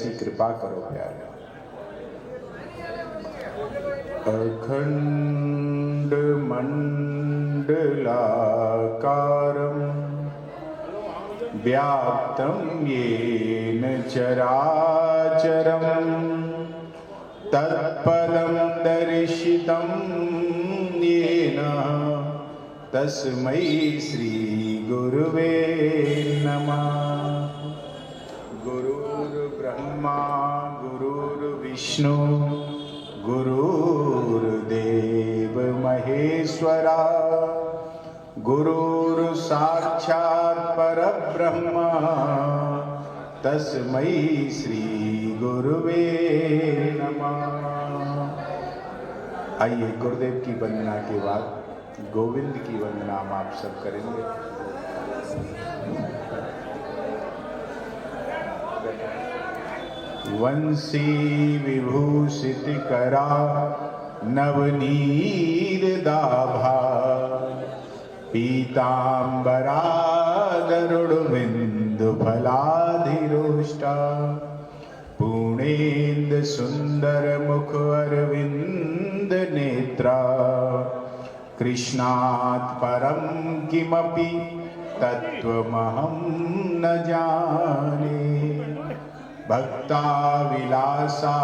ऐसी कृपा करो प्यारे। अखंड मंडलाकारं व्याप्तं येन चराचरं तत्पदं दर्शितं येन तस्मै श्री गुरुवे नमः। गुरुर्ब्रह्मा गुरुर्विष्णु गुरुर्देव महेश्वरा गुरुर्साक्षात् परब्रह्म तस्मै श्री गुरुवे नमः। आइए गुरुदेव की वंदना के बाद गोविंद की वंदना हम आप सब करेंगे। वंशी विभूषित करा नवनीर दाभा पीतांबरा गरुड़बिंदु फलाधिरोष्टा पूर्णेन्दु सुंदर मुख अरविंद नेत्रा कृष्णात् परं किमपि तत्त्वमहं न जाने भक्ता विलासा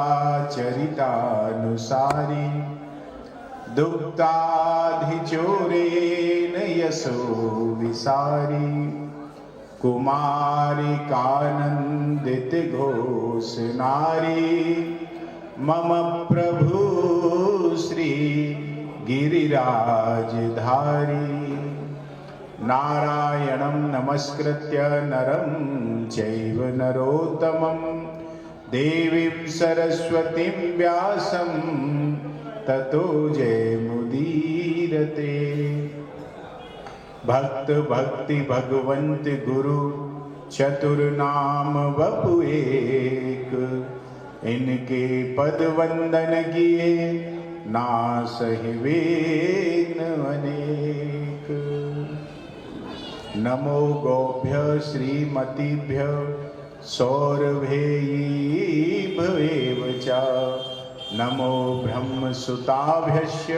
चरितानुसारी दुग्धाधिचोरेण यशो विसारी कुमारी कानंदित घोष नारी मम प्रभु श्री गिरिराजधारी नारायणं नमस्कृत्य नरं चैव नरोत्तमं देवीं सरस्वतीं व्यासं ततो जयमुदीरते। भक्त भक्ति भगवंत गुरु चतुर्नाम वपु एक इनके पद वंदन किए नासहि वेद अनेक। नमो गोभ्य श्रीमतीभ्य सौरभेयीभ्येव च नमो ब्रह्मसुताभ्यश्च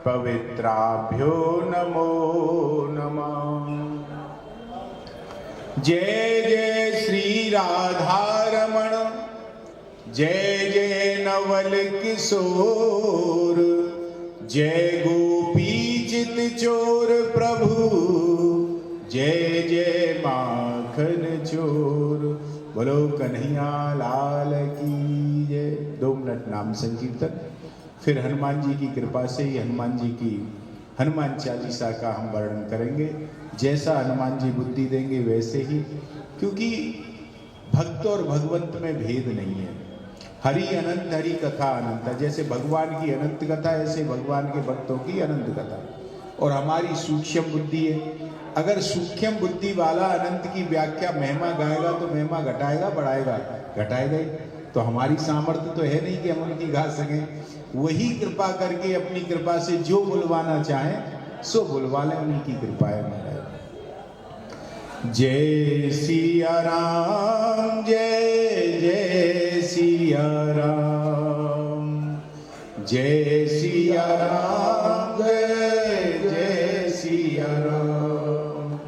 पवित्राभ्यो नमो नमः। जय जय श्री राधारमण जय जय नवल किशोर जय गोपी चित चोर प्रभु जय जय माखन चोर। बोलो कन्हैया लाल की जय। 2 मिनट नाम संकीर्तन, फिर हनुमान जी की कृपा से ही हनुमान जी की हनुमान चालीसा का हम वर्णन करेंगे। जैसा हनुमान जी बुद्धि देंगे वैसे ही, क्योंकि भक्त और भगवंत में भेद नहीं है। हरि अनंत हरि कथा अनंत। जैसे भगवान की अनंत कथा ऐसे भगवान के भक्तों की अनंत कथा। और हमारी सूक्ष्म बुद्धि है। अगर सूक्ष्म बुद्धि वाला अनंत की व्याख्या महिमा गाएगा तो महिमा घटाएगा बढ़ाएगा? घटाएगा ही। तो हमारी सामर्थ्य तो है नहीं कि हम उनकी गा सकें। वही कृपा करके अपनी कृपा से जो बुलवाना चाहे सो बुलवा लें, उनकी कृपा है महाराज। जय सिया राम जय जय सिया राम जय सिया राम जय जय सिया राम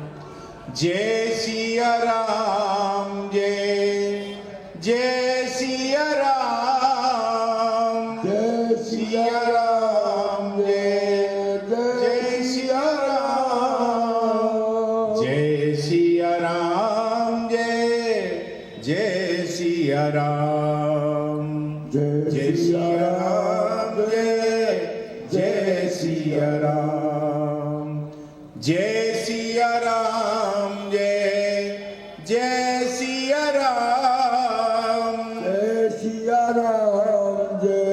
जय सिया राम जय जय सिया राम जय सिया राम जय जय सिया राम जय सिया राम जय जय सिया राम जय सिया राम जय जय सिया राम जय सिया राम जय जय सिया राम जय सिया राम जय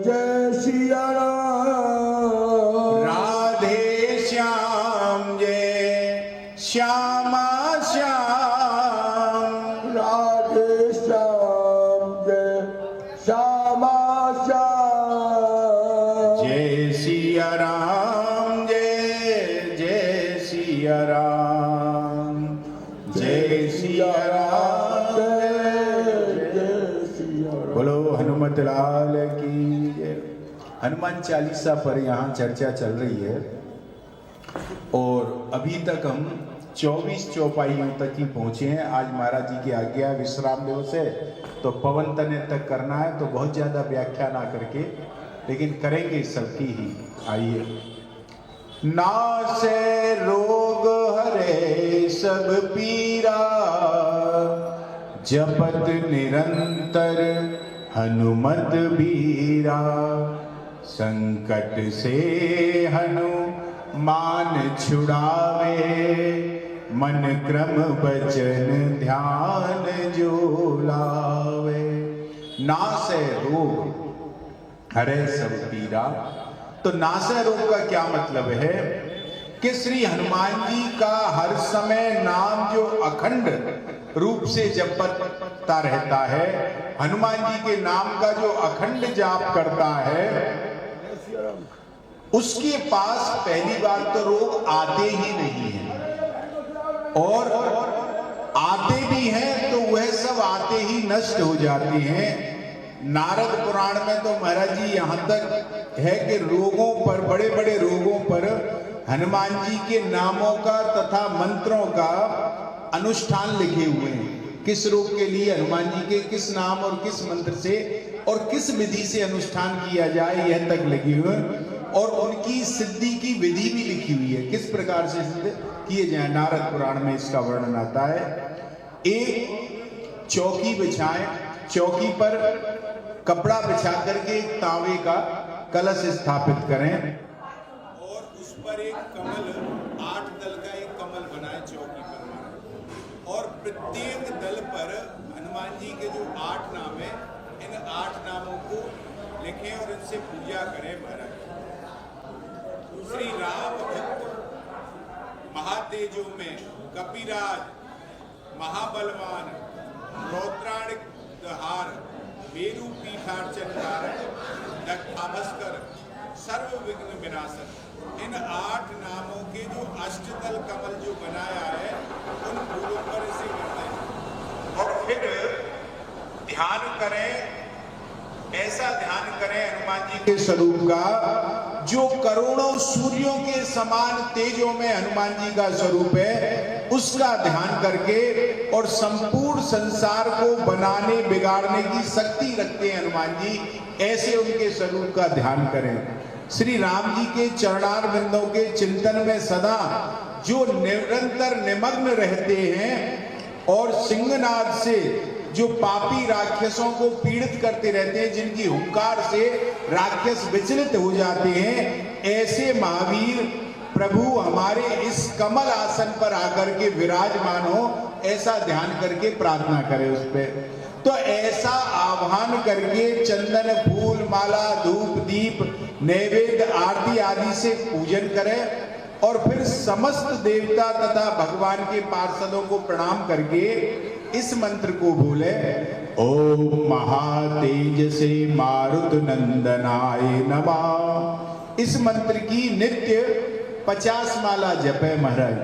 जय सिया राम राधे श्याम जय श्यामा श्याम राधे श्याम जय श्यामा श्याम जय सिया राम जय जय सिया राम जय सिया राम जय हनुमत लाल की जय। हनुमान चालीसा पर यहाँ चर्चा चल रही है और अभी तक हम 24 चौपाइयों तक ही पहुँचे हैं। आज महाराज जी की आज्ञा विश्राम दिवस है तो पवन तने तक करना है, तो बहुत ज़्यादा व्याख्या ना करके लेकिन करेंगे सबकी ही। आइए। नासे रोग हरे सब पीरा, जपत निरंतर हनुमत बीरा। संकट से हनुमान छुड़ावे, मन क्रम वचन ध्यान जो लावे। नासे रोग हरे सब पीरा, तो नासे रोग का क्या मतलब है कि श्री हनुमान जी का हर समय नाम जो अखंड रूप से जपता रहता है, हनुमान जी के नाम का जो अखंड जाप करता है, उसके पास पहली बात तो रोग आते ही नहीं है, और आते भी हैं तो वह सब आते ही नष्ट हो जाते हैं। नारद पुराण में तो महाराज जी यहाँ तक है कि रोगों पर, बड़े बड़े रोगों पर हनुमान जी के नामों का तथा मंत्रों का अनुष्ठान लिखे हुए हैं। किस रोग के लिए हनुमान जी के किस नाम और किस मंत्र से और किस विधि से अनुष्ठान किया जाए, यह तक लिखे हुए हैं। और उनकी सिद्धि की विधि भी लिखी हुई है, किस प्रकार से सिद्ध किए जाए। नारद पुराण में इसका वर्णन आता है। एक चौकी बिछाएं, चौकी पर कपड़ा बिछा करके एक तांबे का कलश स्थापित करें और उस पर एक कमल, 8 दल का एक कमल बनाए चौकी पर, और प्रत्येक दल पर हनुमान जी के जो 8 नाम है, इन 8 नामों को लिखें और इनसे पूजा करें। महाराज श्री राम भक्त महातेजो में कपिराज महाबलवान रौद्राणिकहार मेरु पीठार्चन कारक दक्षाभस्कर सर्व विघ्न विनाशक। इन 8 नामों के जो अष्टदल कमल जो बनाया है, उन फूलों पर इसे करते हैं और फिर ध्यान करें। ऐसा ध्यान करें हनुमान जी के स्वरूप का जो करोड़ों सूर्यों के समान तेजों में हनुमान जी का स्वरूप है, उसका ध्यान करके, और संपूर्ण संसार को बनाने बिगाड़ने की शक्ति रखते हैं हनुमान जी, ऐसे उनके स्वरूप का ध्यान करें। श्री राम जी के चरणार बिंदों के चिंतन में सदा जो निरंतर निमग्न रहते हैं और सिंहनाद से जो पापी राक्षसों को पीड़ित करते रहते हैं, जिनकी हुंकार से राक्षस विचलित हो जाते हैं, ऐसे महावीर प्रभु हमारे इस कमल आसन पर आकर के विराजमान हो, ऐसा ध्यान करके प्रार्थना करें उस पे। तो ऐसा आह्वान करके चंदन फूल माला धूप दीप नैवेद्य आरती आदि से पूजन करें और फिर समस्त देवता तथा भगवान के पार्षदों को प्रणाम करके इस मंत्र को बोले। ओम महातेज से मारुत नंदनाय नमः। इस मंत्र की नित्य 50 माला जपे महाराज,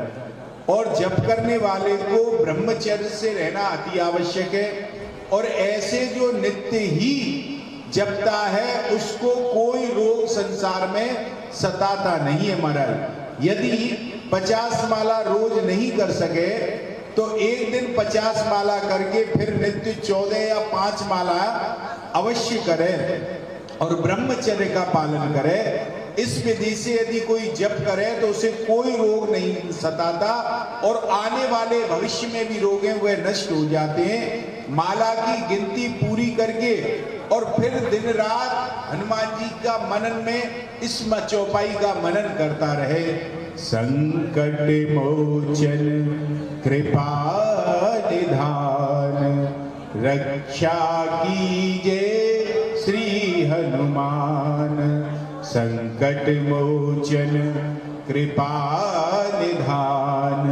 और जप करने वाले को ब्रह्मचर्य से रहना अति आवश्यक है। और ऐसे जो नित्य ही जपता है उसको कोई रोग संसार में सताता नहीं है महाराज। यदि 50 माला रोज नहीं कर सके तो एक दिन 50 माला करके फिर नित्य 14 या 5 माला अवश्य करें और ब्रह्मचर्य का पालन करें। इस विधि से यदि कोई जप करे तो उसे कोई रोग नहीं सताता और आने वाले भविष्य में भी रोग हैं वह नष्ट हो जाते हैं। माला की गिनती पूरी करके और फिर दिन रात हनुमान जी का मनन में इस चौपाई का मनन करता रहे। संकट मोचन कृपा निधान रक्षा कीजिए श्री हनुमान। संकट मोचन कृपा निधान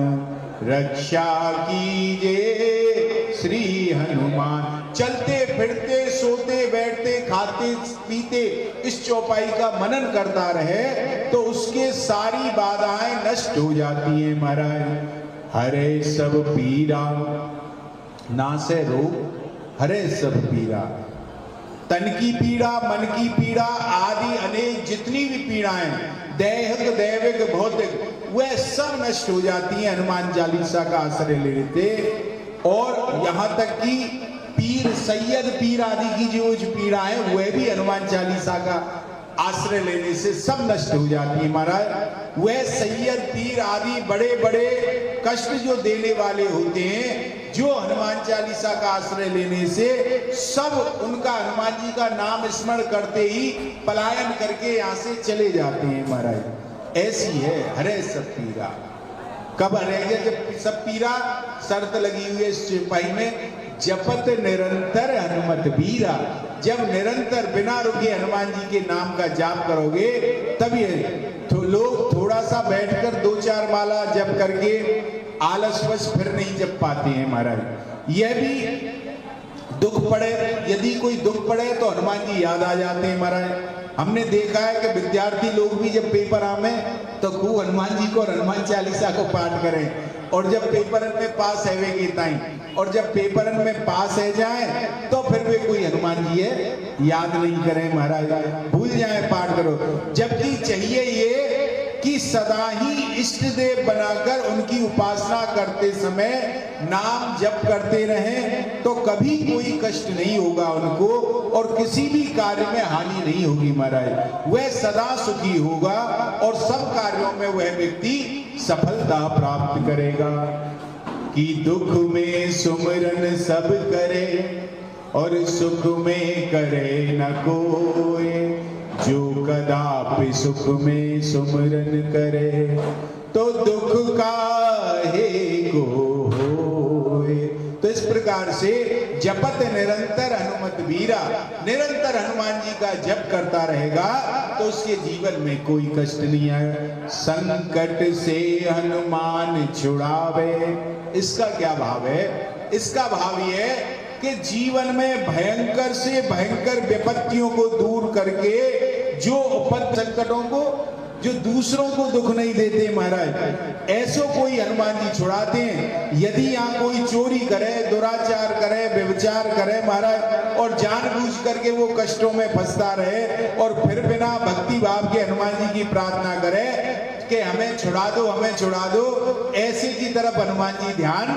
रक्षा कीजिए श्री हनुमान। चलते फिरते सोते बैठते खाते पीते इस चौपाई का मनन करता रहे तो उसके सारी बाधाएं नष्ट हो जाती हैं महाराज। हरे सब पीरा नासे रोग हरे सब पीरा। तन की पीड़ा, मन की पीड़ा आदि अनेक जितनी भी पीड़ाएं, दैहिक, दैविक, भौतिक, वह सब नष्ट हो जाती हैं हनुमान चालीसा का आश्रय ले लेते। और यहाँ तक कि पीर, सैयद पीर आदि की जो पीड़ा है वह भी हनुमान चालीसा का आश्रय लेने से सब नष्ट हो जाती है महाराज। वह सैयद पीर आदि बड़े बड़े कष्ट जो देने वाले होते हैं, जो हनुमान चालीसा का आश्रय लेने से सब उनका हनुमान जी का नाम स्मरण करते ही पलायन करके यहाँ से चले जाते हैं महाराज। ऐसी है हरे सब पीरा। कब हरेगा? जब सब पीरा शर्त लगी हुई है सिपाही में, जपत निरंतर हनुमत बीरा। जब निरंतर बिना रुके हनुमान जी के नाम का जाप करोगे तभी तो लोग थोड़ा सा बैठकर 2-4 माला जप करके आलसवश फिर नहीं जप पाते हैं महाराज। यह भी दुख पड़े, यदि कोई दुख पड़े तो हनुमान जी याद आ जाते हैं महाराज। हमने देखा है कि विद्यार्थी लोग भी जब पेपर आवे तो खूब हनुमान जी को और हनुमान चालीसा को पाठ करें, और जब पेपर में पास है वे ताई, और जब पेपर में पास है जाए तो फिर वे कोई हनुमान जी है याद नहीं करें महाराज, भूल जाए पाठ करो। जबकि चाहिए ये कि सदा ही इष्ट देव बनाकर उनकी उपासना करते समय नाम जप करते रहें, तो कभी कोई कष्ट नहीं होगा उनको और किसी भी कार्य में हानि नहीं होगी महाराज। वह सदा सुखी होगा और सब कार्यों में वह व्यक्ति सफलता प्राप्त करेगा। कि दुख में सुमिरन सब करे और सुख में करे न कोई, जो कदापि सुख में सुमिरन करे तो दुख काहे को होए। तो इस प्रकार से जपत निरंतर हनुमत बीरा, निरंतर हनुमान जी का जप करता रहेगा तो उसके जीवन में कोई कष्ट नहीं आए। संकट से हनुमान छुड़ावे, इसका क्या भाव है? इसका भाव ये है कि जीवन में भयंकर से भयंकर विपत्तियों को दूर करके, जो उपद्रव संकटों को, जो दूसरों को दुख नहीं देते महाराज, ऐसो कोई हनुमान जी छुड़ाते हैं। यदि यहाँ कोई चोरी करे, दुराचार करे, व्यभिचार करे महाराज, और जानबूझ करके वो कष्टों में फंसता रहे और फिर बिना भक्ति भाव के हनुमान जी की प्रार्थना करे कि हमें छुड़ा दो, हमें छुड़ा दो, ऐसे की तरफ हनुमान जी ध्यान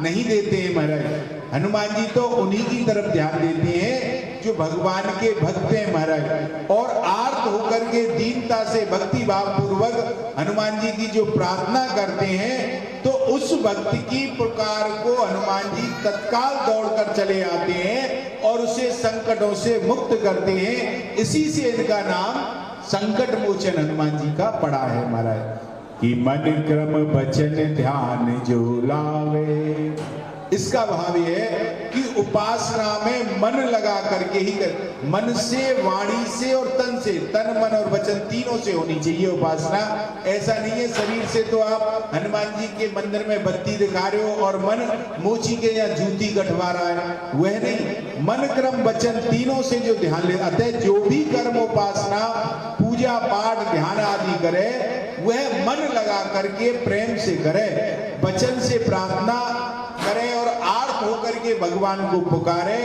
नहीं देते हैं महाराज। हनुमान जी तो उन्हीं की तरफ ध्यान देते हैं जो भगवान के भक्त हैं महाराज, और आर्त होकर के दीनता से भक्ति भाव पूर्वक हनुमान जी की जो प्रार्थना करते हैं, तो उस भक्ति की पुकार को हनुमान जी तत्काल दौड़कर चले आते हैं और उसे संकटों से मुक्त करते हैं। इसी से इनका नाम संकट मोचन हनुमान जी का पड़ा है महाराज। कि मन क्रम वचन ध्यान जो लावे, इसका भाव यह है कि उपासना में मन लगा करके ही कर, मन से, वाणी से और तन से, तन मन और वचन तीनों से होनी चाहिए उपासना। ऐसा नहीं है शरीर से तो आप हनुमान जी के मंदिर में बत्ती दिखा रहे हो और मन मोची के या जूती गठवा रहा है, वह नहीं। मन क्रम वचन तीनों से जो ध्यान ले, अतः जो भी कर्म उपासना पूजा पाठ ध्यान आदि करे वह मन लगा करके प्रेम से करे, वचन से प्रार्थना करे और आर्त होकर के भगवान को पुकारे,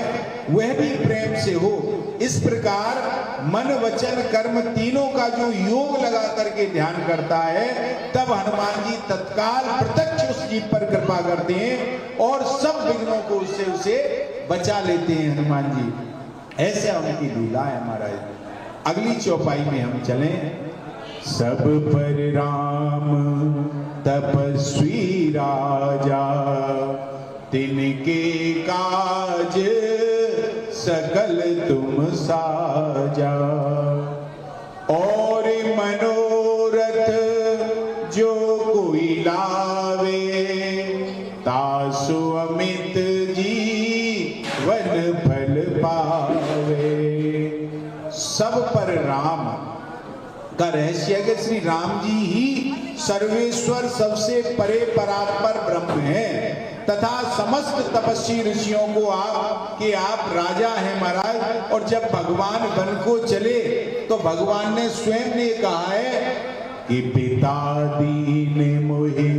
वह भी प्रेम से हो। इस प्रकार मन वचन कर्म तीनों का जो योग लगा करके ध्यान करता है, तब हनुमान जी तत्काल प्रत्यक्ष उस जीव पर कृपा करते हैं और सब विघ्नों को उससे उसे बचा लेते हैं हनुमान जी। ऐसे उनकी लीला है महाराज। अगली चौपाई में हम चलें। सब पर राम तपस्वी राजा, तिनके काज सकल तुम साजा, और मनोरथ जो कोई लावे, तासु अमित जीवन फल पावे। सब पर राम का रहस्य है कि श्री राम जी ही सर्वेश्वर, सबसे परे परात्पर ब्रह्म है, तथा समस्त तपस्वी ऋषियों को आप राजा हैं महाराज। और जब भगवान वन को चले तो भगवान ने स्वयं ने कहा है कि पिता दीन मोहि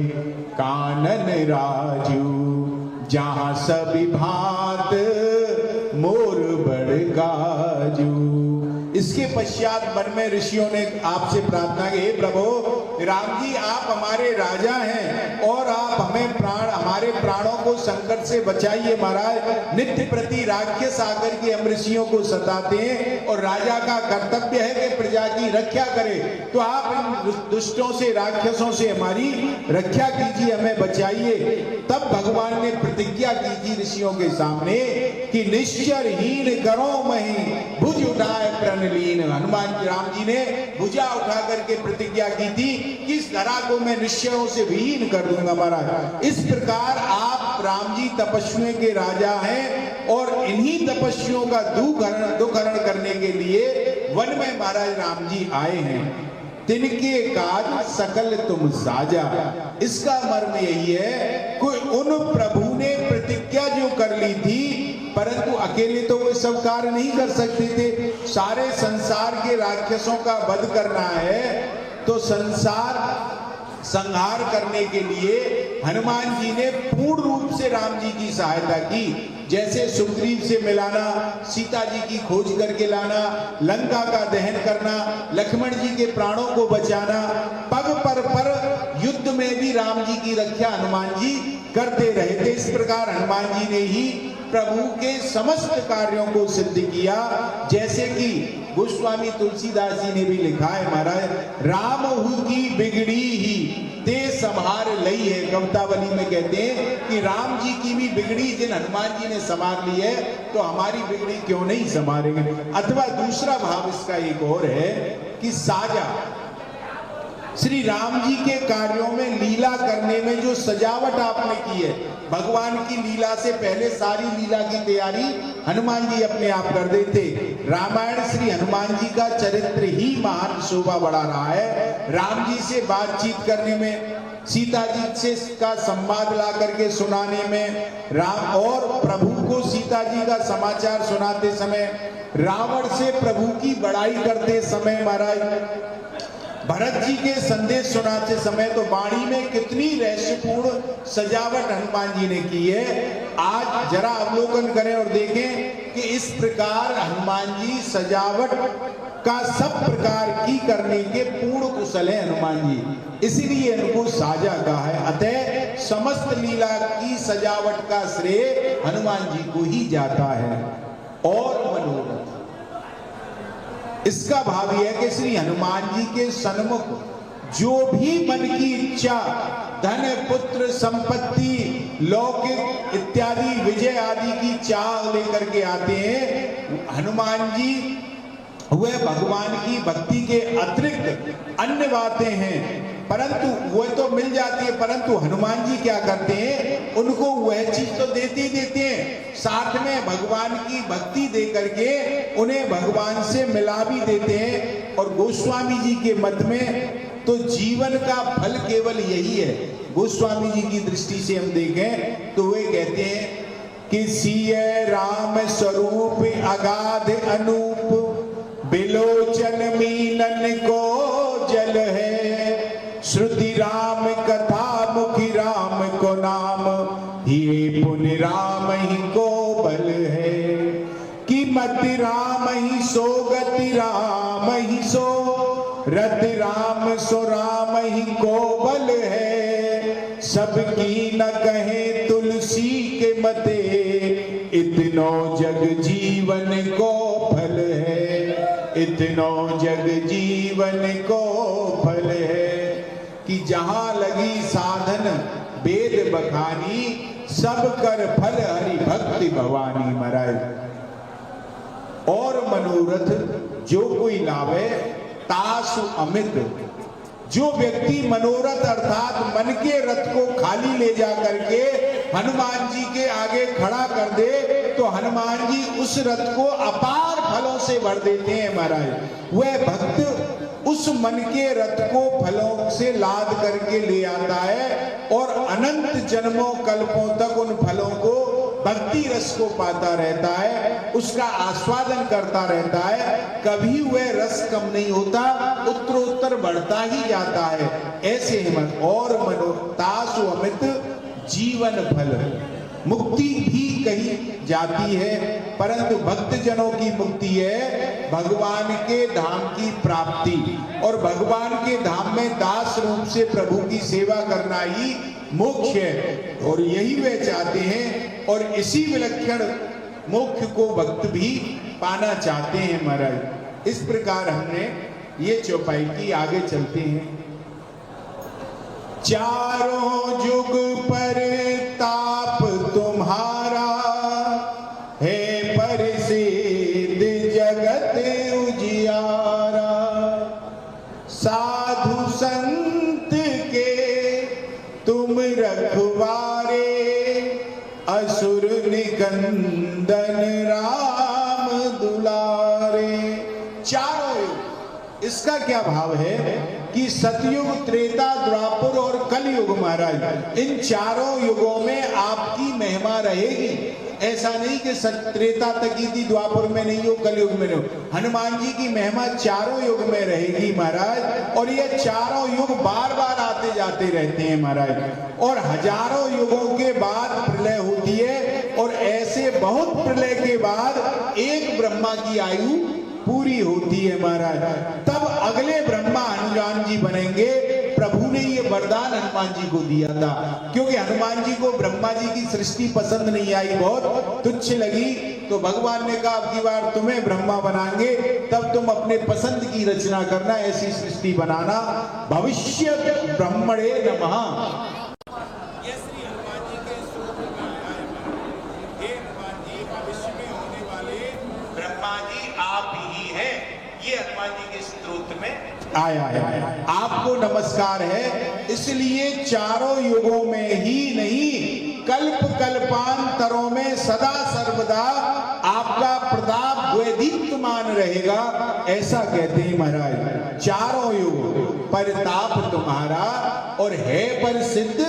कानन राजू, जहां सभी भांत मोर बड़ काजू। इसके पश्चात वन में ऋषियों ने आपसे प्रार्थना की, हे प्रभु राम जी आप हमारे राजा हैं और आप हमारे प्राणों को संकट से बचाइए महाराज। नित्य प्रति राक्षस आकर के हम ऋषियों को सताते हैं और राजा का कर्तव्य है कि प्रजा की रक्षा करे, तो आप इन दुष्टों से राक्षसों से हमारी रक्षा कीजिए, हमें बचाइए। तब भगवान ने प्रतिज्ञा की थी ऋषियों के सामने कि निश्चरहीन करो मही भुज उठाए प्रणलीन। हनुमान राम जी ने भुजा उठा करके प्रतिज्ञा की थी कि इस धरा को मैं निश्चयों से विहीन कर दूंगा महाराज। इस प्रकार आप राम जी तपस्वियों के राजा हैं और इन्हीं तपस्वियों का दुखहरण करने के लिए वन में महाराज राम जी आए हैं। तिनके काज सकल तुम साजा। इसका मर्म यही है, कोई उन प्रभु ने प्रतिज्ञा जो कर ली थी, परंतु अकेले तो वो सब कार्य नहीं कर सकते थे। सारे संसार के राक्षसों का वध करना है, तो संसार संहार करने के लिए हनुमान जी ने पूर्ण रूप से राम जी की सहायता की। जैसे सुग्रीव से मिलाना, सीता जी की खोज करके लाना, लंका का दहन करना, लक्ष्मण जी के प्राणों को बचाना, पग पर युद्ध में भी राम जी की रक्षा हनुमान जी करते रहे थे। इस प्रकार हनुमान जी ने ही प्रभु के समस्त कार्यों को सिद्ध किया। जैसे कि गोस्वामी तुलसीदास जी ने भी लिखा है महाराज, राम हु की बिगड़ी ही ते संभार लई है। कवितावली में कहते हैं कि राम जी की भी बिगड़ी जिन हनुमान जी ने संभाल ली है, तो हमारी बिगड़ी क्यों नहीं संभालेंगे। अथवा दूसरा भाव इसका एक और है कि साजा, श्री राम जी के कार्यों में लीला करने में जो सजावट आपने की है, भगवान की लीला से पहले सारी लीला की तैयारी हनुमान जी अपने आप कर देते। रामायण श्री हनुमान जी का चरित्र ही महान शोभा बढ़ा रहा है। राम जी से बातचीत करने में, सीता जी से का संवाद ला करके सुनाने में, राम और प्रभु को सीता जी का समाचार सुनाते समय, रावण से प्रभु की बड़ाई करते समय महाराज, भरत जी के संदेश सुनाते समय, तो वाणी में कितनी रहस्यपूर्ण सजावट हनुमान जी ने की है। आज जरा अवलोकन करें और देखें कि इस प्रकार हनुमान जी सजावट का सब प्रकार की करने के पूर्ण कुशल है हनुमान जी, इसीलिए इनको साजा कहा है। अतः समस्त लीला की सजावट का श्रेय हनुमान जी को ही जाता है। और मनोरथ इसका भाव यह है कि श्री हनुमान जी के सन्मुख जो भी मन की इच्छा, धन पुत्र संपत्ति लौकिक इत्यादि विजय आदि की चाह लेकर के आते हैं, हनुमान जी वह भगवान की भक्ति के अतिरिक्त अन्य बातें हैं, परंतु वह तो मिल जाती है, परंतु हनुमान जी क्या करते हैं, उनको वह चीज तो देते ही देते हैं, साथ में भगवान की भक्ति दे करके उन्हें भगवान से मिला भी देते हैं। और गोस्वामी जी के मत में तो जीवन का फल केवल यही है। गोस्वामी जी की दृष्टि से हम देखें तो वे कहते हैं कि सिय राम स्वरूप अगाध अनूप, बिलोचन मीनन को जल है, श्रुति राम कथा मुखी राम को नाम, ये पुण्य राम ही को बल है। कि मति राम ही सो गति राम ही सो, रति राम सो राम ही को बल है। सबकी न कहे तुलसी के मते, इतनो जग जीवन को फल है, इतनो जग जीवन को फल है। कि जहां लगी साधन वेद बखानी, सब कर फल हरि भक्ति भवानी महाराज। और मनोरथ जो कोई लावे तासु अमित, जो व्यक्ति मनोरथ अर्थात मन के रथ को खाली ले जा करके हनुमान जी के आगे खड़ा कर दे, तो हनुमान जी उस रथ को अपार फलों से भर देते हैं महाराज। वह भक्त उस मन के रथ को फलों से लाद करके ले आता है और अनंत जन्मों कल्पों तक उन फलों को भक्ति रस को पाता रहता है, उसका आस्वादन करता रहता है। कभी वह रस कम नहीं होता, उत्तरोत्तर बढ़ता ही जाता है। ऐसे हिम्मत और मनोतासु अमित जीवन फल। मुक्ति भी कही जाती है, परंतु भक्त जनों की मुक्ति है भगवान के धाम की प्राप्ति, और भगवान के धाम में दास रूप से प्रभु की सेवा करना ही मोक्ष है, और यही वे चाहते हैं, और इसी विलक्षण मोक्ष को भक्त भी पाना चाहते हैं महाराज। इस प्रकार हमने ये चौपाई की, आगे चलते हैं। चारों युग पर ताप तुम्हारा है प्रसिद्ध जगत उजियारा, साधु संत के तुम रखवारे, असुर निकंदन राम दुलारे। चारों युग, इसका क्या भाव है कि सतयुग, त्रेता, द्वापर और कलयुग महाराज, इन चारों युगों में आपकी महिमा रहेगी। ऐसा नहीं कि त्रेता तक ही थी, द्वापर में नहीं हो, कलयुग में नहीं हो। हनुमान जी की महिमा चारों युग में रहेगी महाराज, और ये चारों युग बार बार आते जाते रहते हैं महाराज, और हजारों युगों के बाद प्रलय होती है, और ऐसे बहुत प्रलय के बाद एक ब्रह्मा की आयु पूरी होती है महाराज, तब अगले ब्रह्मा हनुमान जी बनेंगे। प्रभु ने ये वरदान हनुमान जी को दिया था, क्योंकि हनुमान जी को ब्रह्मा जी की सृष्टि पसंद नहीं आई, बहुत तुच्छ लगी, तो भगवान ने कहा अब की बार तुम्हें ब्रह्मा बनाएंगे, तब तुम अपने पसंद की रचना करना, ऐसी सृष्टि बनाना। भविष्य ब्रह्मणे नमः। ये श्री हनुमान जी के स्तोत्र में आया है। हे हनुमान जी, भविष्य में होने वाले ब्रह्मा जी आप ही हैं, ये हनुमान जी के स्तोत्र में आया है। आपको नमस्कार है, इसलिए चारों युगों में ही नहीं, कल्प कल्पांतरों में सदा सर्वदा आपका प्रताप वैदीप्यमान रहेगा, ऐसा कहते हैं महाराज। चारों युग परताप तुम्हारा, और है प्रसिद्ध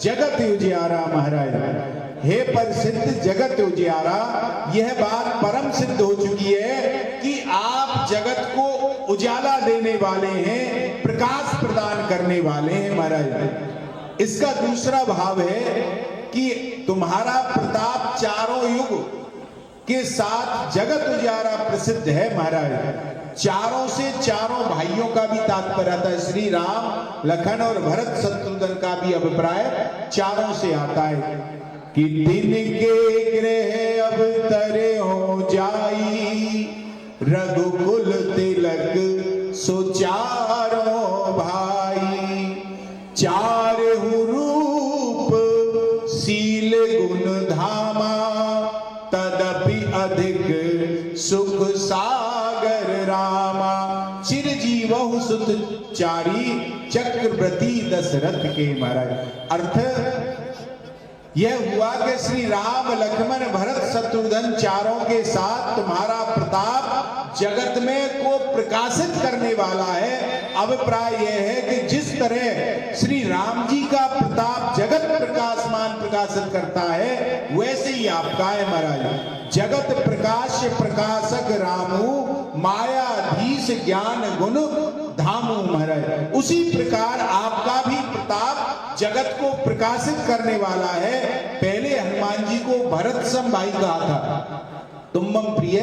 जगत उजियारा महाराज, हे प्रसिद्ध जगत उजियारा। यह बात परम सिद्ध हो चुकी है कि आप जगत को उजाला देने वाले हैं, प्रकाश प्रदान करने वाले हैं महाराज। इसका दूसरा भाव है कि तुम्हारा प्रताप चारों युग के साथ जगत उजियारा प्रसिद्ध है महाराज। चारों से चारों भाइयों का भी तात्पर्य आता है, श्री राम, लखन और भरत शत्रुघ्न का भी अभिप्राय चारों से आता है कि दिन के ग्रह अब तरे हो जाई, रघुकुल तिलक सो चारों भाई, चार रूप शील गुण धामा, तदपि अधिक सुख सागर रामा, चिरजीवहु सुत चारी, चक्रवर्ती दशरथ के महाराज। अर्थ यह हुआ कि श्री राम, लक्ष्मण, भरत, शत्रुघ्न चारों के साथ तुम्हारा प्रताप जगत में को प्रकाशित करने वाला है। अभिप्राय यह है कि जिस तरह श्री राम जी का प्रताप जगत प्रकाशमान प्रकाशित करता है, वैसे ही आपका है महाराज। जगत प्रकाश प्रकाशक रामू, मायाधीश ज्ञान गुण धामू महाराज। उसी प्रकार आपका भी प्रताप जगत को प्रकाशित करने वाला है। पहले हनुमान जी को भरत सम भाई कहा था, तुम्मम प्रिय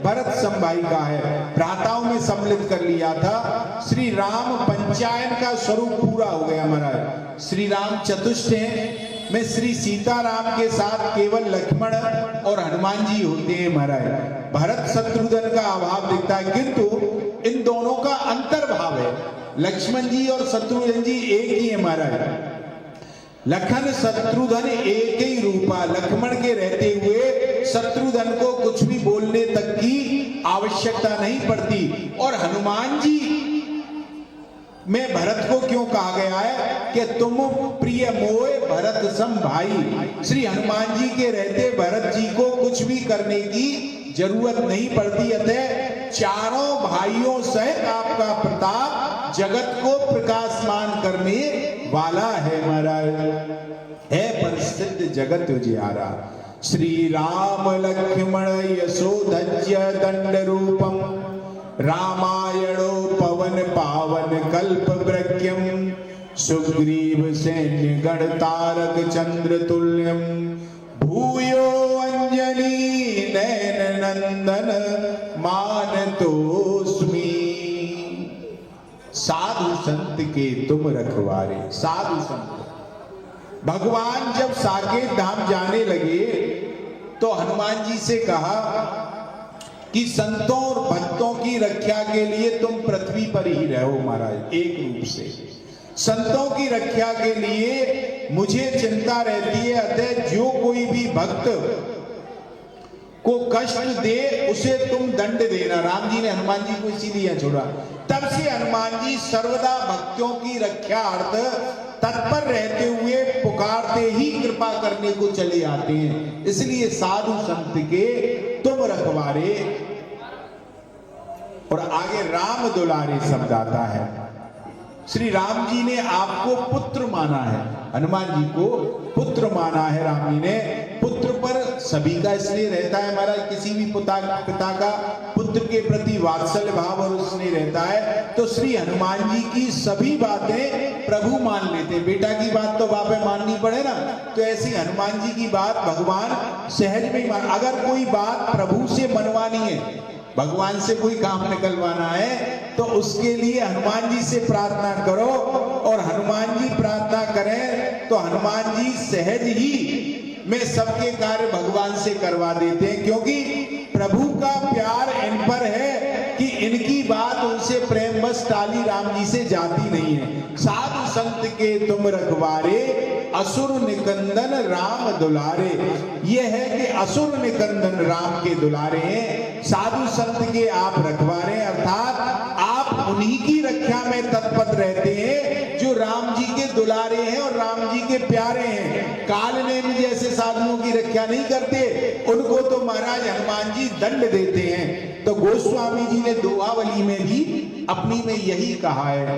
भरत सम भाई का है, भ्राताओं में सम्मिलित कर लिया था। श्री राम पंचायन का स्वरूप पूरा हो गया महाराज। श्री राम चतुष्ट हैं, में श्री सीताराम के साथ केवल लक्ष्मण और हनुमान जी होते हैं महाराज। भरत शत्रुघ्न का अभाव दिखता है, किंतु इन दोनों का अंतर्भाव है। लक्ष्मण जी और शत्रुघ्न जी एक ही है महाराज। लखन शत्रुघ्न एक ही रूपा, लक्ष्मण के रहते हुए शत्रुघ्न को कुछ भी बोलने तक की आवश्यकता नहीं पड़ती। और हनुमान जी में भरत को क्यों कहा गया है कि तुम प्रिय मोए भरत सम भाई। श्री हनुमान जी के रहते भरत जी को कुछ भी करने की जरूरत नहीं पड़ती। अतः चारों भाइयों सहित आपका प्रताप जगत को प्रकाशमान करने वाला है महाराज। है प्रसिद्ध जगत उजियारा। श्री राम लक्ष्मण यशोधज्य दंड रूपम, रामायणो पवन पावन कल्प वृक्यम, सुग्रीव सैन्य गण तारक चंद्र तुल्यम, भूयो अंजनी नयन नंदन मानतोस्मि। साधु संत के तुम रखवारे। साधु संत, भगवान जब साकेत धाम जाने लगे तो हनुमान जी से कहा कि संतों और भक्तों की रक्षा के लिए तुम पृथ्वी पर ही रहो महाराज। एक रूप से संतों की रक्षा के लिए मुझे चिंता रहती है, अतः जो कोई भी भक्त को कष्ट दे उसे तुम दंड देना। राम जी ने हनुमान जी को इसीलिए छोड़ा। तब से हनुमान जी सर्वदा भक्तों की रक्षार्थ तत्पर रहते हुए पुकारते ही कृपा करने को चले आते हैं। इसलिए साधु संत के तुम रखवारे। और आगे राम दुलारे शब्द आता है। श्री राम जी ने आपको पुत्र माना है, हनुमान जी को पुत्र माना है। राम जी ने पुत्र पर सभी का इसलिए रहता है महाराज, किसी भी पिता का पुत्र के प्रति वात्सल्य भाव और स्नेह रहता है, तो श्री हनुमान जी की सभी बातें प्रभु मान लेते। बेटा की बात तो बाप में माननी पड़े ना, तो ऐसी हनुमान जी की बात भगवान सहज में मान। अगर कोई बात प्रभु से मनवानी है, भगवान से कोई काम निकलवाना है, तो उसके लिए हनुमान जी से प्रार्थना करो। और हनुमान जी प्रार्थना करें तो हनुमान जी सहज ही में सबके कार्य भगवान से करवा देते हैं, क्योंकि प्रभु का प्यार इन पर है कि इनकी बात उनसे प्रेम बस टाली राम जी से जाती नहीं है। साधु संत के तुम रखवारे, असुर निकंदन राम दुलारे। ये है कि असुर निकंदन राम के दुलारे हैं, साधु संत के आप रखवारे, अर्थात आप उन्हीं की रक्षा में तत्पर रहते हैं जो राम जी के दुलारे हैं और राम जी के प्यारे हैं। काल नेम जैसे साधुओं की रक्षा नहीं करते, उनको तो महाराज हनुमान जी दंड देते हैं। तो गोस्वामी जी ने दोहावली में भी अपनी में यही कहा है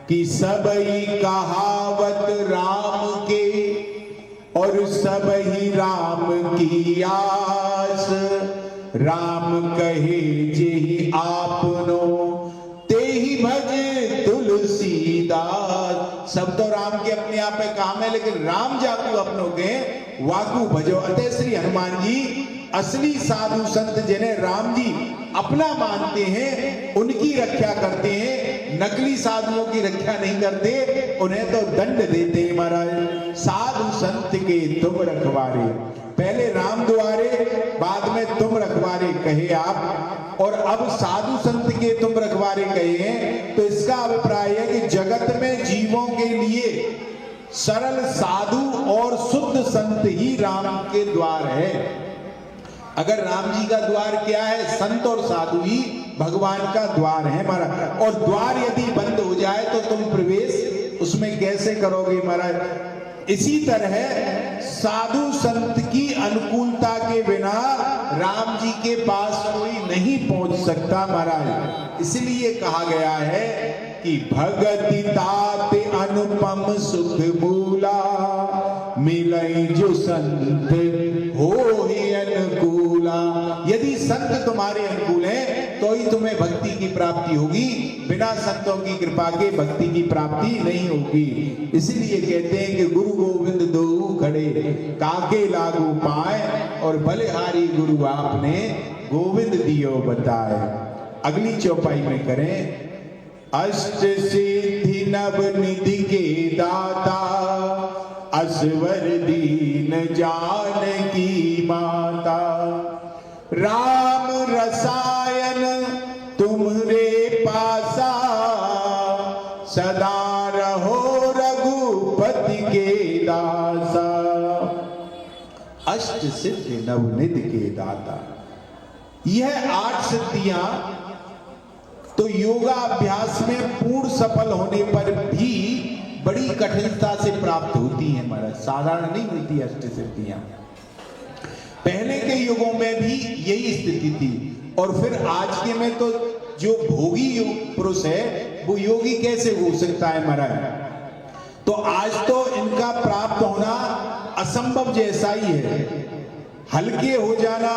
कि सबई कहावत राम के और सबही राम की आस। राम कहे जेहि आपनो तेहि भज तुलसीदास। सब तो राम के अपने आप में काम है, लेकिन राम जाकू अपनों के वाकू भजो। अतः श्री हनुमान जी असली साधु संत जिन्हें राम जी अपना मानते हैं उनकी रक्षा करते हैं, नकली साधुओं की रक्षा नहीं करते, उन्हें तो दंड देते हैं महाराज। साधु संत के तुम रखवारे, पहले राम द्वारे बाद में तुम रखवारे कहे आप, और अब साधु संत के तुम रखवारे कहे हैं। तो इसका अभिप्राय है कि जगत में जीवों के लिए सरल साधु और शुद्ध संत ही राम के द्वार है। अगर राम जी का द्वार क्या है, संत और साधु ही भगवान का द्वार है महाराज। और द्वार यदि बंद हो जाए तो तुम प्रवेश उसमें कैसे करोगे महाराज। इसी तरह साधु संत की अनुकूलता के बिना राम जी के पास कोई नहीं पहुंच सकता महाराज। इसलिए कहा गया है कि भगति तात अनुपम सुख मूला, मिलई जो संत हो ही अनुकूला। यदि संत तुम्हारे अनुकूल हैं तो ही तुम्हें भक्ति की प्राप्ति होगी, बिना संतों की कृपा के भक्ति की प्राप्ति नहीं होगी। इसलिए कहते हैं कि गुरु गोविंद दो खड़े काके लागू पाए, और बलिहारी गुरु आपने गोविंद दियो बताए। अगली चौपाई में करें, अष्ट सिद्धि नव निधि के दाता, असवर दीन जानकी माता। राम रसायन तुम्हरे पासा, सदा रहो रघुपति के दासा। अष्ट सिद्धि नवनिधि के दाता, यह 8 सिद्धियां तो योगा अभ्यास में पूर्ण सफल होने पर भी बड़ी कठिनता से प्राप्त होती हैं महाराज, साधारण नहीं होती अष्ट सिद्धियां। पहले के युगों में भी यही स्थिति थी, और फिर आज के में तो जो भोगी पुरुष है वो योगी कैसे हो सकता है महाराज। तो आज तो इनका प्राप्त होना असंभव जैसा ही है। हल्के हो जाना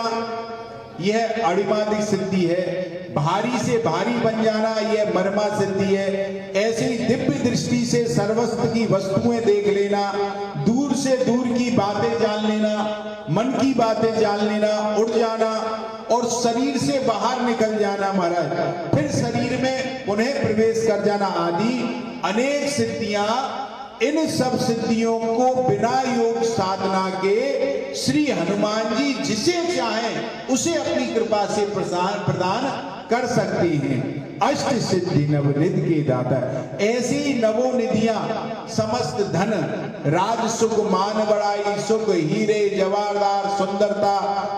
यह अणिमादिक सिद्धि है। भारी से भारी बन जाना यह मर्मा सिद्धि है। ऐसे ही दिव्य दृष्टि से सर्वस्व की वस्तुएं देख लेना, दूर से दूर की बातें जान लेना, मन की बातें जान लेना, उड़ जाना और शरीर से बाहर निकल जाना महाराज, फिर शरीर में पुनः प्रवेश कर जाना आदि अनेक सिद्धियां। इन सब सिद्धियों को बिना योग साधना के श्री हनुमान जी जिसे चाहें उसे अपनी कृपा से प्रदान कर सकते हैं। अष्ट सिद्धि नवनिधि के दाता, ऐसी नवोनिधियां समस्त धन, राज सुख, मान बड़ाई सुख, हीरे जवाहरात, सुंदरता,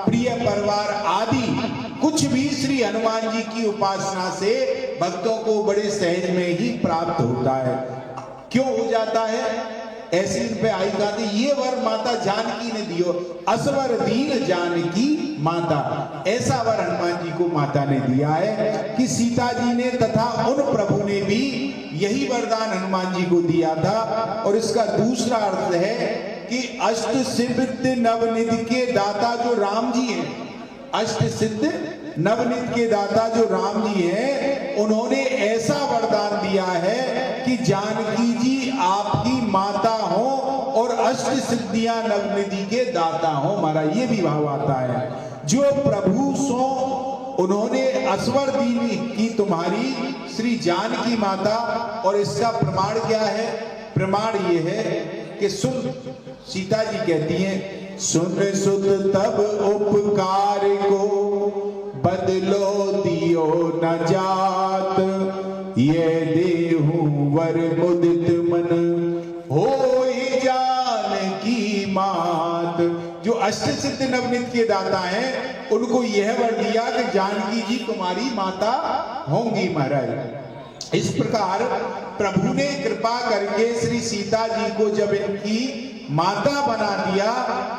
प्रिय परिवार आदि कुछ भी श्री हनुमान जी की उपासना से भक्तों को बड़े सहज में ही प्राप्त होता है। क्यों हो जाता है? ऐसी इन पे आई गाती, ये वर माता जानकी ने दियो, असवर दीन जानकी माता। ऐसा वर हनुमान जी को माता ने दिया है कि सीता जी ने तथा उन प्रभु ने भी यही वरदान हनुमान जी को दिया था। और इसका दूसरा अर्थ है कि अष्ट सिद्ध नवनिधि के दाता जो राम जी हैं, अष्ट सिद्ध नवनिधि के दाता जो राम जी हैं, उन्होंने ऐसा वरदान दिया है कि जानकी जी आपकी माता हो और अष्ट सिद्धियां नवनिधि के दाता हो। हमारा ये भी भाव आता है, जो प्रभु सो उन्होंने असवर दी की तुम्हारी श्री जानकी माता। और इसका प्रमाण क्या है? प्रमाण ये है कि सुन, सीता जी कहती हैं, सुन सुत तब उपकार को बदलो दियो न जात, ये देहु वर मुदित मन होई जानकी मात। जो अष्ट सिद्ध नवनिधि के दाता हैं उनको यह वर दिया कि जानकी जी तुम्हारी माता होंगी महाराज। इस प्रकार प्रभु ने कृपा करके श्री सीता जी को जब इनकी माता बना दिया,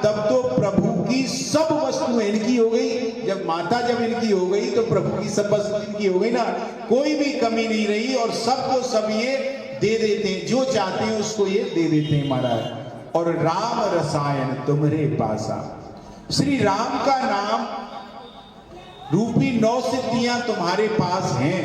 तब तो प्रभु की सब वस्तुएं इनकी हो गई। जब माता जब इनकी हो गई तो प्रभु की सब वस्तु इनकी हो गई ना, कोई भी कमी नहीं रही और सबको सब ये दे देते हैं, जो चाहते हैं उसको ये दे देते हैं महाराज। और राम रसायन तुम्हारे पासा, श्री राम का नाम रूपी 9 सिद्धियां तुम्हारे पास हैं।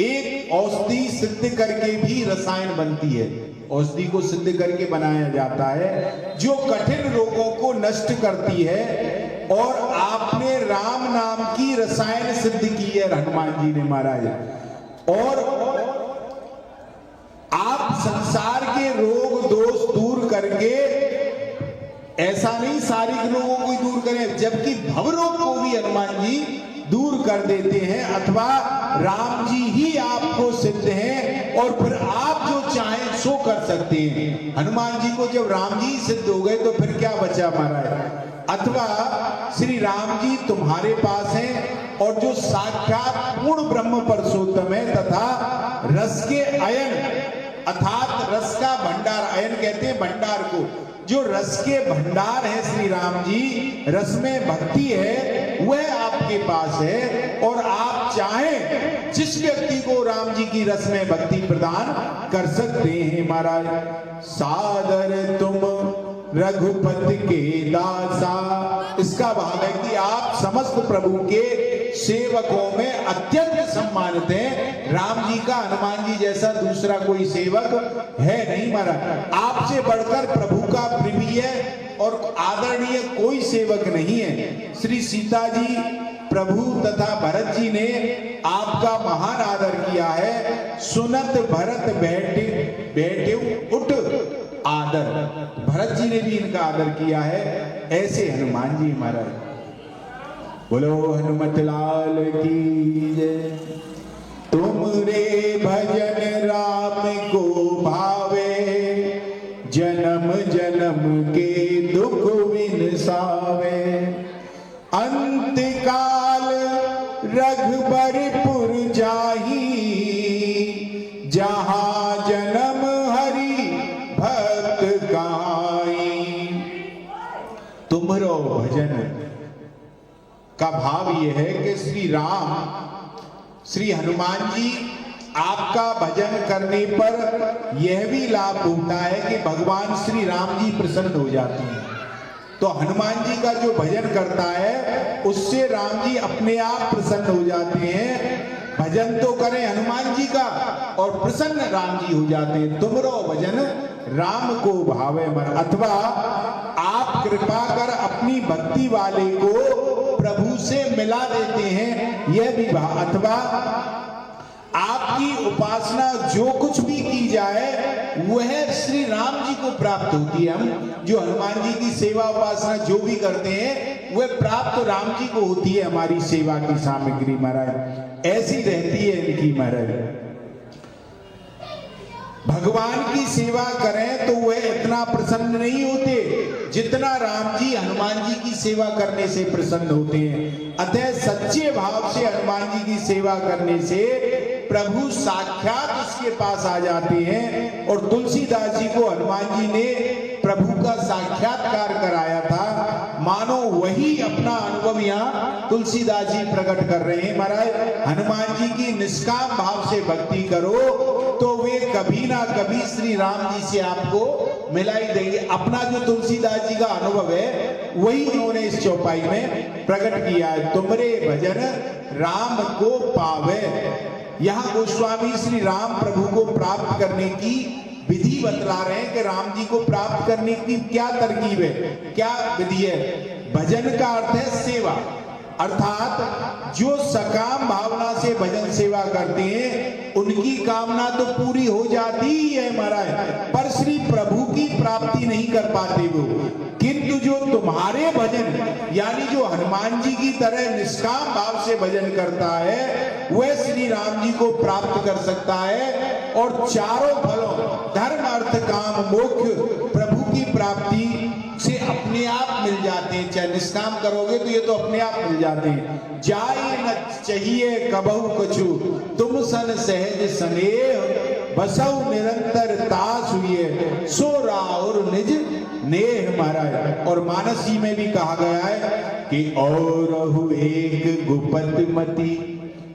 एक औषधि सिद्ध करके भी रसायन बनती है, औषधि को सिद्ध करके बनाया जाता है जो कठिन रोगों को नष्ट करती है। और आपने राम नाम की रसायन सिद्ध की है हनुमान जी ने महाराज। और आप संसार के रोग दोष दूर करके, ऐसा नहीं शारीरिक रोगों को ही दूर करें, जबकि भव रोग को भी हनुमान जी दूर कर देते हैं। अथवा राम जी ही आपको सिद्ध हैं और फिर आप जो चाहें सो कर सकते हैं। हनुमान जी को जब राम जी सिद्ध हो गए तो फिर क्या बचा महाराज? अथवा श्री राम जी तुम्हारे पास हैं और जो साक्षात पूर्ण ब्रह्म पुरुषोत्तम है तथा रस के अयन अर्थात रस का भंडार, अयन कहते हैं भंडार को, जो रस के भंडार है श्री राम जी, रस में भक्ति है वह आपके पास है। और आप चाहें जिस व्यक्ति को राम जी की रस में भक्ति प्रदान कर सकते हैं महाराज। सादर तुम रघुपति के दासा, इसका भाव है कि आप समस्त प्रभु के सेवकों में अत्यंत सम्मानित हैं। राम जी का हनुमान जी जैसा दूसरा कोई सेवक है नहीं महाराज। आपसे बढ़कर प्रभु का प्रिय और आदरणीय कोई सेवक नहीं है। श्री सीता जी, प्रभु तथा भरत जी ने आपका महान आदर किया है। सुनत भरत बैठे बैठे उठ आदर, भरत जी ने भी इनका आदर किया है। ऐसे हनुमान जी महाराज। बोलो हनुमत लाल की जय। तुमरे भजन राम को भावे, जन्म जन्म के दुख विनसावे। अंत काल रघुबरपुर जाही, जहां जन्म हरि भक्त गाई। तुम्हारो भजन का भाव यह है कि श्री राम, श्री हनुमान जी आपका भजन करने पर यह भी लाभ होता है कि भगवान श्री राम जी प्रसन्न हो जाते हैं। तो हनुमान जी का जो भजन करता है उससे राम जी अपने आप प्रसन्न हो जाते हैं। भजन तो करें हनुमान जी का और प्रसन्न राम जी हो जाते हैं। तुमरो भजन राम को भावे मन, अथवा आप कृपा कर अपनी भक्ति वाले को प्रभु से मिला देते हैं, यह भी अथवा आपकी उपासना जो कुछ भी की जाए वह श्री राम जी को प्राप्त होती है। हम जो हनुमान जी की सेवा उपासना जो भी करते हैं वह प्राप्त राम जी को होती है। हमारी सेवा की सामग्री महाराज ऐसी रहती है इनकी महाराज। भगवान की सेवा करें तो वह इतना प्रसन्न नहीं होते जितना राम जी हनुमान जी की सेवा करने से प्रसन्न होते हैं। अतः सच्चे भाव से हनुमान जी की सेवा करने से प्रभु साक्षात उसके पास आ जाते हैं। और तुलसीदास जी को हनुमान जी ने प्रभु का साक्षात्कार कराया था, मानो वही अपना अनुभव यहाँ तुलसीदास जी प्रकट कर रहे हैं। महाराज हनुमान जी की निष्काम भाव से भक्ति करो तो वे कभी ना कभी श्री राम जी से आपको मिलाई देंगे। अपना जो तुलसीदास जी का अनुभव है वही उन्होंने इस चौपाई में प्रकट किया है। तुमरे भजन राम को पावे। यहाँ गोस्वामी श्री राम प्रभु को प्राप्त करने की विधि बतला रहे हैं कि राम जी को प्राप्त करने की क्या तरकीब है, क्या विधि है। भजन का अर्थ है सेवा, अर्थात जो सकाम भावना से भजन सेवा करते हैं उनकी कामना तो पूरी हो जाती ही है महाराज, पर श्री प्रभु की प्राप्ति नहीं कर पाते वो। किंतु जो तुम्हारे भजन यानी जो हनुमान जी की तरह निष्काम भाव से भजन करता है वह श्री राम जी को प्राप्त कर सकता है। और चारों फलों धर्म अर्थ काम मोक्ष प्रभु की प्राप्ति से अपने आप मिल जाते हैं। चाहे निष्काम करोगे तो ये तो अपने आप मिल जाते हैं। जाए न चाहिए कबहु कछु तुम सन सहज स्नेह बसऊ निरंतर तास हुए सो राउर निज नेह महाराज। और मानसी में भी कहा गया है कि और एक गुपत मती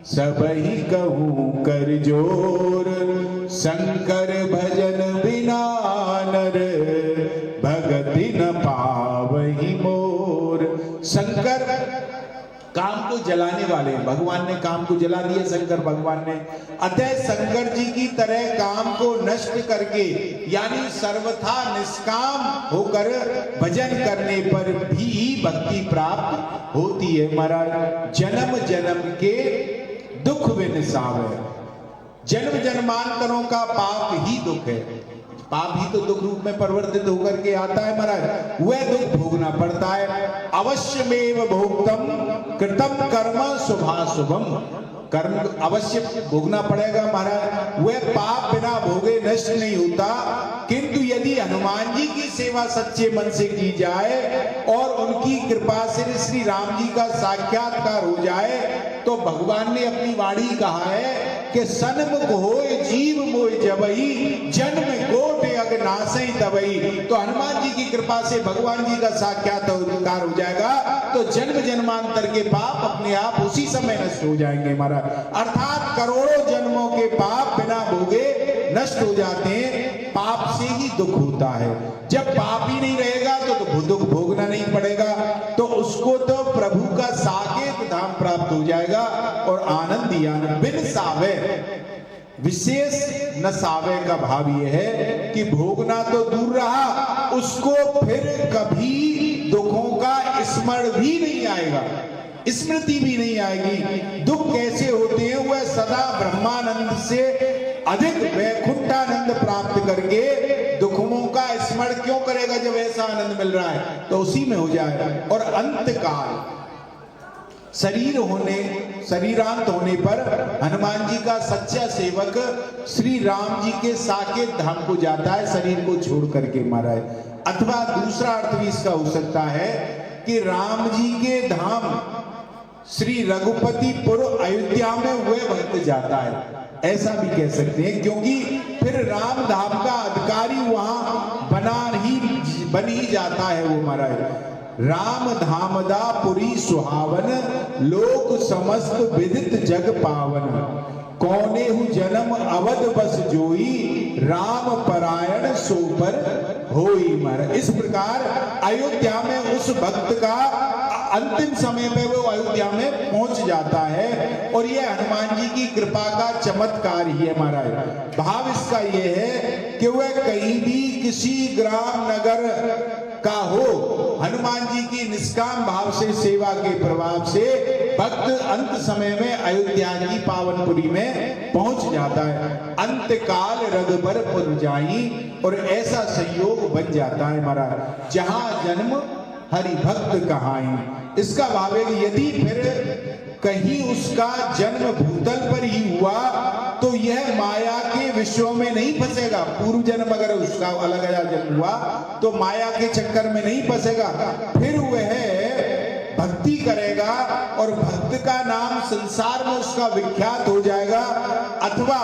सब ही कहूं कर जोर शंकर भजन बिना नर भगति न पावहि मोर। शंकर काम को जलाने वाले, भगवान ने काम को जला दिया शंकर भगवान ने। अतः शंकर जी की तरह काम को नष्ट करके यानी सर्वथा निष्काम होकर भजन करने पर भी भक्ति प्राप्त होती है महाराज। जन्म जन्म के दुख विनसावे। जन्म जन्मांतरों का पाप ही दुख है, पाप ही तो दुख रूप में परिवर्तित होकर के आता है महाराज, वह दुख भोगना पड़ता है। अवश्यमेव भोक्तम कृतम कर्म शुभाशुभम, कर्म अवश्य भोगना पड़ेगा महाराज, वह पाप बिना भोगे नष्ट नहीं होता। किंतु यदि हनुमान जी की सेवा सच्चे मन से की जाए और उनकी कृपा से श्री राम जी का साक्षात्कार हो जाए तो भगवान ने अपनी वाणी कहा है कि सन्मुख होए जीव मोय जबई जन्म कोट अगनासई तबई। तो हनुमान जी की कृपा से भगवान जी का साक्षात्कार हो जाएगा तो जन्म जन्मांतर के पाप अपने आप उसी समय नष्ट हो जाएंगे महाराज। अर्थात करोड़ों जन्मों के पाप बिना भोगे नष्ट हो जाते हैं। पाप से ही दुख होता है, जब पाप ही नहीं रहेगा तो दुख भोगना नहीं पड़ेगा, तो उसको तो प्रभु का साकेत धाम प्राप्त हो जाएगा और आनंद ही आनंद। बिन सावे विशेष न सावे का भाव यह है कि भोगना तो दूर रहा, उसको फिर कभी दुखों का स्मरण भी नहीं आएगा, स्मृति भी नहीं आएगी। दुख कैसे होते हैं, वह सदा ब्रह्मानंद से अधिक वैकुंठानंद प्राप्त करके दुखों का स्मरण क्यों करेगा जब ऐसा आनंद मिल रहा है, तो उसी में हो जाए। और अंत काल शरीरांत होने पर हनुमान जी का सच्चा सेवक श्री राम जी के साकेत धाम को जाता है शरीर को छोड़ करके महाराज। अथवा दूसरा अर्थ भी इसका हो सकता है कि राम जी के धाम श्री रघुपतिपुर अयोध्या में वह भक्त जाता है, ऐसा भी कह सकते हैं, क्योंकि फिर राम धाम का अधिकारी वहां बन ही जाता है वो महाराज। राम धामदा पुरी सुहावन लोक समस्त विदित जग पावन कौने हु जन्म अवध बस जोई राम परायण सो पर होई महाराज। इस प्रकार अयोध्या में उस भक्त का अंतिम समय पे वो अयोध्या में पहुंच जाता है और ये हनुमान जी की कृपा का चमत्कार ही है महाराज। भाव इसका ये है कि वह कहीं भी किसी ग्राम नगर का हो, हनुमान जी की निष्काम भाव से सेवा के प्रभाव से भक्त अंत समय में अयोध्या की पावनपुरी में पहुंच जाता है। अंत काल रघुबर पुर जाई, और ऐसा संयोग बन जाता है महाराज जहां जन्म हरि भक्त कहाई। इसका भाव है कि यदि फिर कहीं उसका जन्म भूतल पर ही हुआ तो यह माया के विषयों में नहीं फंसेगा। पूर्व जन्म अगर उसका अलग अलग जन्म हुआ तो माया के चक्कर में नहीं फंसेगा, फिर वह भक्ति करेगा और भक्त का नाम संसार में उसका विख्यात हो जाएगा, अथवा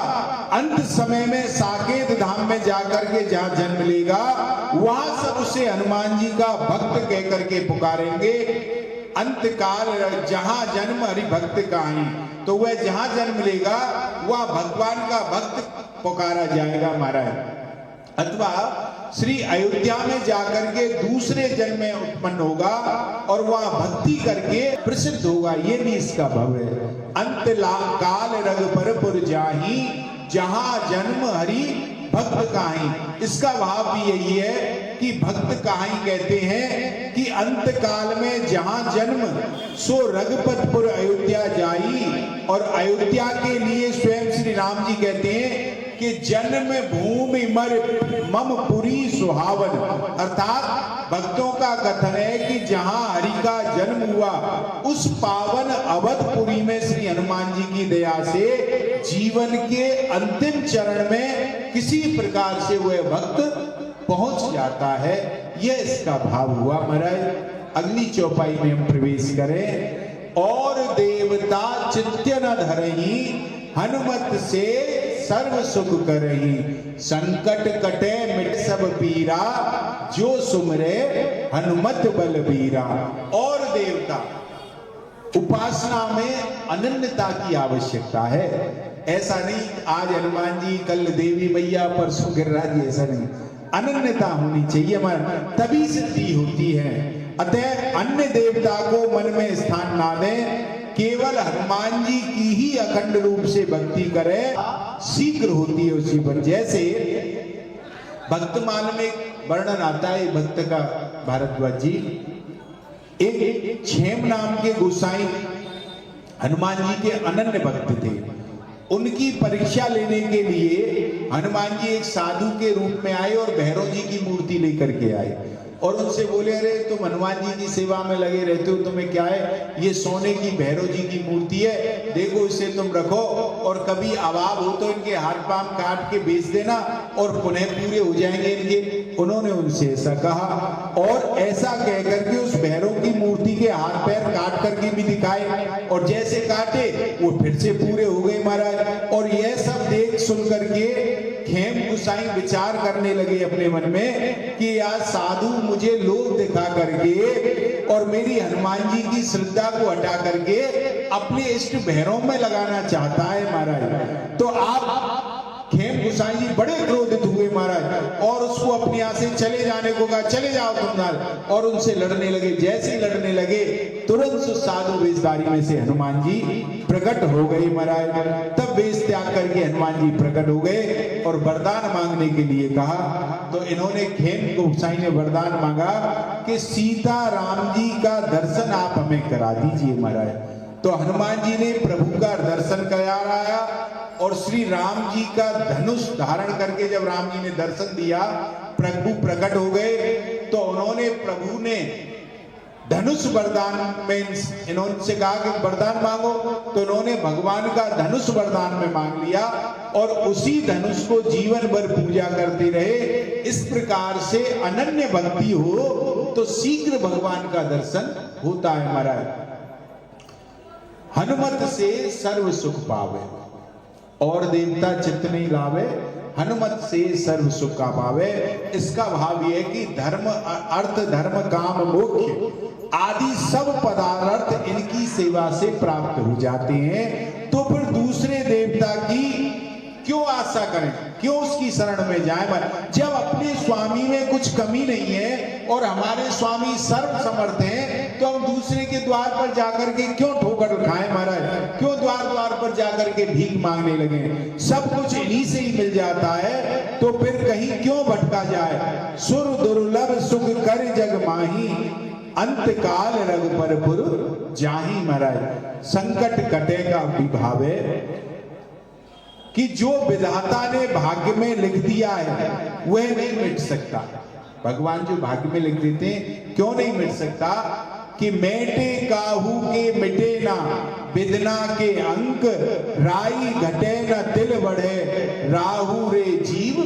अंत समय में साकेत धाम में जाकर के जहां जन्म लेगा वहां सब उसे हनुमान जी का भक्त कह करके पुकारेंगे। अंत काल जहां जन्म हरि भक्त कहाई, तो वह जहां जन्म लेगा वह भगवान का भक्त पुकारा जाएगा महाराज। अथवा श्री अयोध्या में जाकर के दूसरे जन्म में उत्पन्न होगा और वह भक्ति करके प्रसिद्ध होगा, ये भी इसका भाव है। अंत काल रघुबर पुर जाहि, जहां जन्म हरि भक्त कहाई। इसका भाव भी यही है कि भक्त कहाई कहते हैं कि अंत काल में जहां जन्म सो रघुपतपुर अयोध्या जाई, और अयोध्या के लिए स्वयं श्री राम जी कहते हैं कि जन्म भूमि मर मम पुरी सुहावन। अर्थात भक्तों का कथन है कि जहां हरि का जन्म हुआ उस पावन अवधपुरी में श्री हनुमान जी की दया से जीवन के अंतिम चरण में किसी प्रकार से वह भक्त पहुंच जाता है। यह इसका भाव हुआ महाराज। अगली चौपाई में हम प्रवेश करें। और देवता चित्य न धरही, हनुमत से सर्व सुख करही, संकट कटे मिट सब पीरा, जो सुमरे हनुमत बलबीरा। और देवता, उपासना में अनन्यता की आवश्यकता है। ऐसा नहीं आज हनुमान जी कल देवी मैया परसों गिरिराज जी, ऐसा नहीं, अनन्यता होनी चाहिए हमारे, तभी सिद्धि होती है। अतः अन्य देवता को मन में स्थान ना दें, केवल हनुमान जी की ही अखंड रूप से भक्ति करे, शीघ्र होती है उसी पर। जैसे भक्तमाल में वर्णन आता है भक्त का, भारद्वाज जी, एक क्षेम नाम के गोसाई हनुमान जी के अनन्य भक्त थे। उनकी परीक्षा लेने के लिए हनुमान जी एक साधु के रूप में आए और भैरव जी की मूर्ति लेकर के आए और उनसे बोले, अरे तुम हनुमान जी की सेवा में लगे रहते हो, तुम्हें क्या है, ये सोने की भैरव जी की मूर्ति है, देखो इसे तुम रखो और कभी अभाव हो तो इनके हाथ पांव काट के बेच देना और पुनः पूरे हो जाएंगे इनके। उन्होंने उनसे ऐसा कहा और ऐसा कह करके उस भैरव की मूर्ति के हाथ पैर काट करके भी दिखाए और जैसे काटे वो फिर से पूरे हो गए महाराज। और यह सब देख सुन करके खेम गुसाई विचार करने लगे अपने मन में कि यार साधु मुझे लोभ दिखा करके और मेरी हनुमान जी की श्रद्धा को हटा करके अपने इष्ट भैरव में लगाना चाहता है महाराज। तो आप खेम गुसाई जी बड़े क्रोधित हुए महाराज और उसको अपने यहाँ से चले जाने को कहा, चले जाओ तुम, और उनसे लड़ने लगे। जैसे ही लड़ने लगे तुरंत साधु वेशधारी में से हनुमान जी प्रकट हो गए महाराज। तब वेश त्याग करके हनुमान जी प्रकट हो गए और वरदान मांगने के लिए कहा। तो इन्होंने खेम गुसाई ने वरदान मांगा कि सीता राम जी का दर्शन आप हमें करा दीजिए महाराज। तो हनुमान जी ने प्रभु का दर्शन कराया और श्री राम जी का धनुष धारण करके जब राम जी ने दर्शन दिया, प्रभु प्रकट हो गए। तो उन्होंने, प्रभु ने धनुष वरदान में इन्होंने कहा कि वरदान मांगो, तो इन्होंने भगवान का धनुष वरदान में मांग लिया और उसी धनुष को जीवन भर पूजा करते रहे। इस प्रकार से अनन्य भक्ति हो तो शीघ्र भगवान का दर्शन होता है महाराज। हनुमत से सर्व सुख पावे, और देवता चित्त नहीं लावे, हनुमत से सर्व सुख का पावे। इसका भाव यह है कि धर्म अर्थ धर्म काम मोक्ष आदि सब पदार्थ इनकी सेवा से प्राप्त हो जाते हैं। तो फिर दूसरे देवता की क्यों आशा करें, क्यों उसकी शरण में जाएं? जब अपने स्वामी में कुछ कमी नहीं है और हमारे स्वामी सर्व समर्थ हैं, तो हम दूसरे के द्वार पर जाकर के क्यों ठोकर खाएं महाराज? क्यों द्वार द्वार पर जाकर के भीख मांगने लगे? सब कुछ इन्हीं से ही मिल जाता है, तो फिर कहीं क्यों भटका जाए? सुर दुर्लभ सुख कर जग माही, अंत काल रघुपरपुर जाहि महाराज। संकट कटेगा विभावे, कि जो विधाता ने भाग्य में लिख दिया है वह नहीं मिट सकता। भगवान जो भाग्य में लिख देते हैं, क्यों नहीं मिट सकता? कि मेटे काहू के मिटे ना, विदना के अंक, राई घटे न तिल बढ़े, राहु रे जीव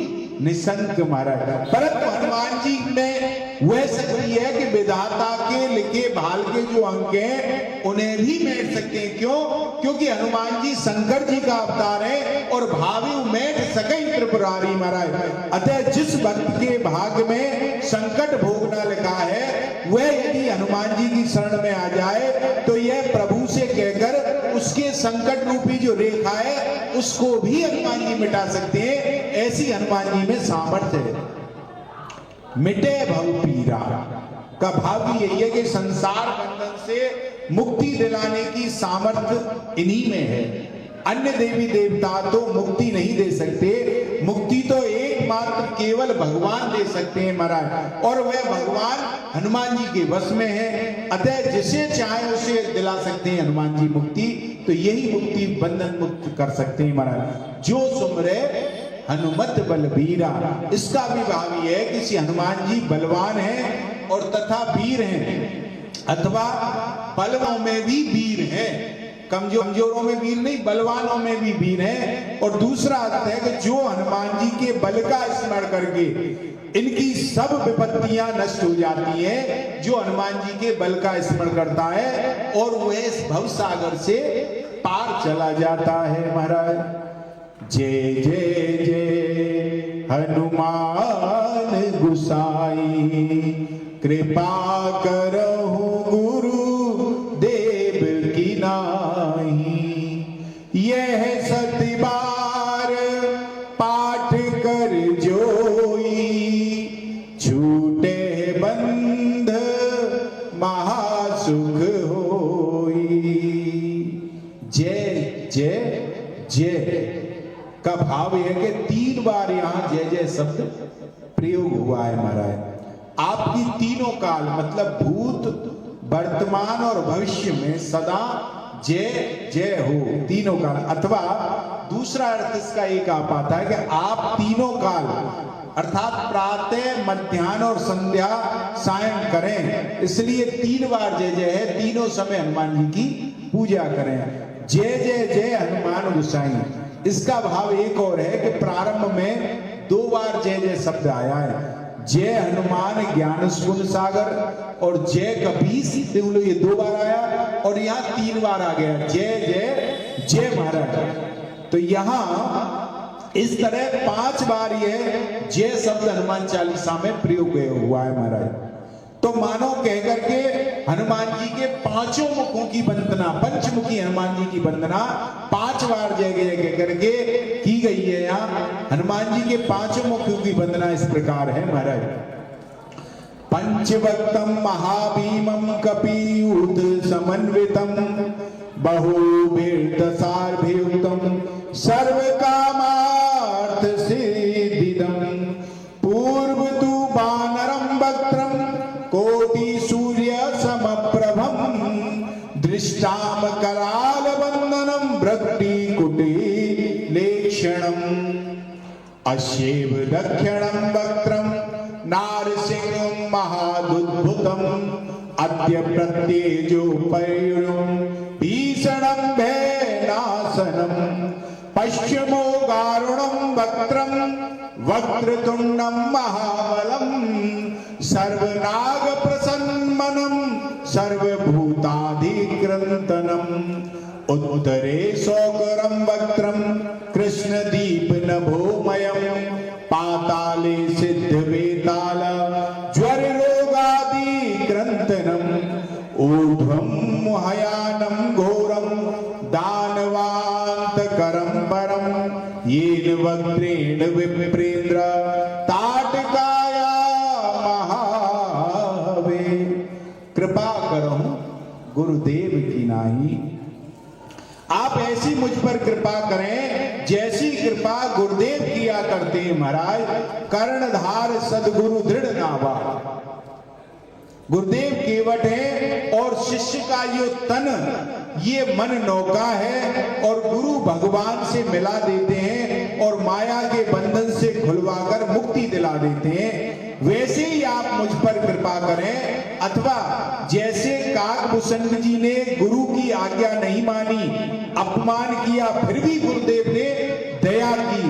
निशंक महाराज। परंतु हनुमान जी में वह शक्ति है कि विधाता के लिखे भाल के जो अंक हैं उन्हें भी मेट सकते हैं। क्यों? क्योंकि हनुमान जी शंकर जी का अवतार है और भावी मेट सके त्रिपुरारी महाराज। अतः जिस भक्त के भाग में संकट भोगना लिखा है, वह यदि हनुमान जी की शरण में आ जाए तो यह प्रभु से कहकर उसके संकट रूपी जो रेखा है उसको भी हनुमान जी मिटा सकते हैं। ऐसी हनुमान जी में सामर्थ्य है। मिटे भव पीरा का भाव भी यही है कि संसार बंधन से मुक्ति दिलाने की सामर्थ्य इन्हीं में है। अन्य देवी देवता तो मुक्ति नहीं दे सकते, मुक्ति तो एकमात्र केवल भगवान दे सकते हैं महाराज, और वह भगवान हनुमान जी के वश में है। अतः जिसे चाहे उसे दिला सकते हैं हनुमान जी मुक्ति। तो यही मुक्ति बंधन मुक्त कर सकते हैं महाराज। जो सुमरे हनुमत बलबीरा, इसका भी भाव ये है कि हनुमान जी बलवान हैं और तथा वीर हैं, अथवा बलवानों में भी वीर हैं। कमजोरों में वीर नहीं, बलवानों में भी वीर हैं। और दूसरा अर्थ है कि जो हनुमान जी के बल का स्मरण करके इनकी सब विपत्तियां नष्ट हो जाती हैं, जो हनुमान जी के बल का स्मरण करता है और वह इस भव सागर से पार चला जाता है महाराज। जय जय जय हनुमान गुसाई, कृपा करहु गुरु देव की नाई। यह सत बार पाठ कर जोई, छूटे बंध महासुख होई। जय जय जय का भाव है कि 3 बार यहां जय जय शब्द प्रयोग हुआ है महाराज। आपकी तीनों काल मतलब भूत, वर्तमान और भविष्य में सदा जय जय हो, तीनों काल। अथवा दूसरा अर्थ इसका एक आ पाता है कि आप तीनों काल अर्थात प्रातः, मध्याह्न और संध्या सायं करें, इसलिए 3 बार जय जय है। तीनों समय हनुमान जी की पूजा करें। जय जय जय हनुमान गुसाई, इसका भाव एक और है कि प्रारंभ में 2 बार जय जय शब्द आया है। जय हनुमान ज्ञान सुन सागर और जय कपीस, ये 2 बार आया और यहाँ 3 बार आ गया जय जय जय महाराज। तो यहाँ इस तरह 5 बार यह जय शब्द हनुमान चालीसा में प्रयोग हुआ है महाराज। तो मानो कहकर के हनुमान जी के 5 मुखों की वंदना, पंचमुखी हनुमान जी की वंदना 5 बार जय जय कहकर के की गई है। यहाँ हनुमान जी के 5 मुखों की वंदना इस प्रकार है महाराज। पंचवक्तम महाभीमम कपियूथ समन्वितम, बहुभिर्दशार्भियुक्तम सर्व कामार्थ सिद्धिदम, पूर्व तु वानरम वक्त्रम कोटि सूर्य समप्रभम, दृष्टाम कराल वंदनम वृत्ति कुटी लेक्षणम, अश्येव दक्षिणम वक्त्रम नारसिंहम महादुद्भुतम, अद्य प्रत्येजो पयुरम भीषणम भयनाशनम, पश्चिमो गारुणम वक्त्रम वक्रतुंडम महाबलम, सर्वनाग प्रसन्नमनम सर्वभूताधिक्रंतनम, उत्तरे सौकरम वक्त्रम कृष्णदीप नभोमयम, पाताले सिद्ध वेताल ज्वर रोगादिक्रंतनम, ऊर्ध्वम मुहयानम घोरम दानवांतकरम परम, येन वक्त्रेण विप्रेन्द्र ताटकाया महावे। कृपा करो गुरुदेव की नाई। आप ऐसी मुझ पर कृपा करें जैसी कृपा गुरुदेव किया करते हैं महाराज। कर्णधार सदगुरु दृढ़ नावा। गुरुदेव केवट है और शिष्य का ये तन ये मन नौका है और गुरु भगवान से मिला देते हैं और माया के बंधन से खुलवाकर मुक्ति दिला देते हैं। वैसे ही आप मुझ पर कृपा करें। अथवा जैसे काकभूषण जी ने गुरु की आज्ञा नहीं मानी, अपमान किया, फिर भी गुरुदेव ने दया की,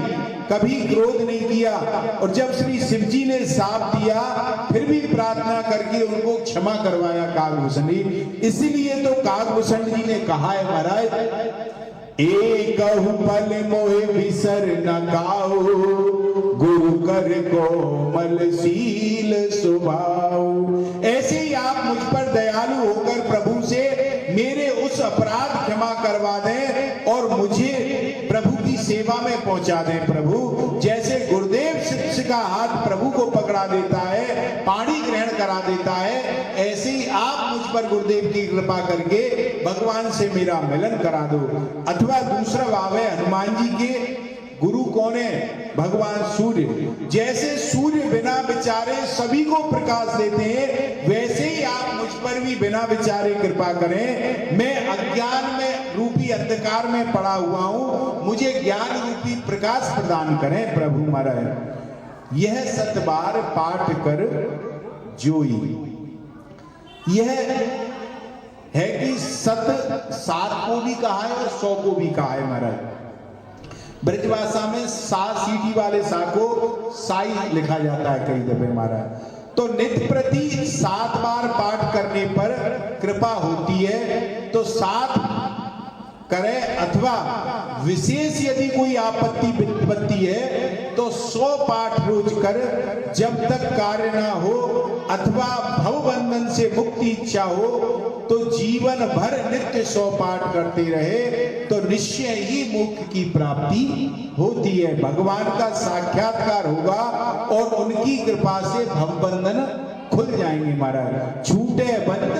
कभी क्रोध नहीं किया, और जब श्री शिव जी ने शाप दिया फिर भी प्रार्थना करके उनको क्षमा करवाया काकभूषण जी। इसीलिए तो काकभूषण जी ने कहा है महाराज, एक पल मोहे बिसर न गाओ, गुरु कर कोमल शील सुभाओ। ऐसे ही आप मुझ पर दयालु होकर प्रभु से मेरे उस अपराध क्षमा करवा दें और मुझे प्रभु की सेवा में पहुंचा दें। प्रभु जैसे गुरुदेव शिष्य का हाथ प्रभु को पकड़ा देता है, पानी ग्रहण करा देता है, ऐसे ही आप मुझ पर गुरुदेव की कृपा करके भगवान से मेरा मिलन करा दो। अथवा दूसरा भाव है हनुमान जी के गुरु कौन है? भगवान सूर्य। जैसे सूर्य बिना विचारे सभी को प्रकाश देते हैं, वैसे ही आप मुझ पर भी बिना विचारे कृपा करें। मैं अज्ञान में रूपी अंधकार में पड़ा हुआ हूं, मुझे ज्ञान रूपी प्रकाश प्रदान करें प्रभु महाराज। यह सतबार पाठ कर जोई। यह है कि सत 7 को भी कहा है और 100 को भी कहा है महाराज। ब्रजभाषा में 7 सीटी वाले सा को साई लिखा जाता है कई दफे महाराज। तो नित्य प्रति 7 बार पाठ करने पर कृपा होती है, तो 7 करें। अथवा विशेष यदि कोई आपत्ति विपत्ति है तो 100 पाठ रोज कर, जब तक कार्य ना हो अथवा भव बंधन से मुक्ति इच्छा हो तो जीवन भर नित्य 100 पाठ करते रहे तो निश्चय ही मोक्ष की प्राप्ति होती है। भगवान का साक्षात्कार होगा और उनकी कृपा से भव बंधन खुल जाएंगे महाराज। छूटे बंद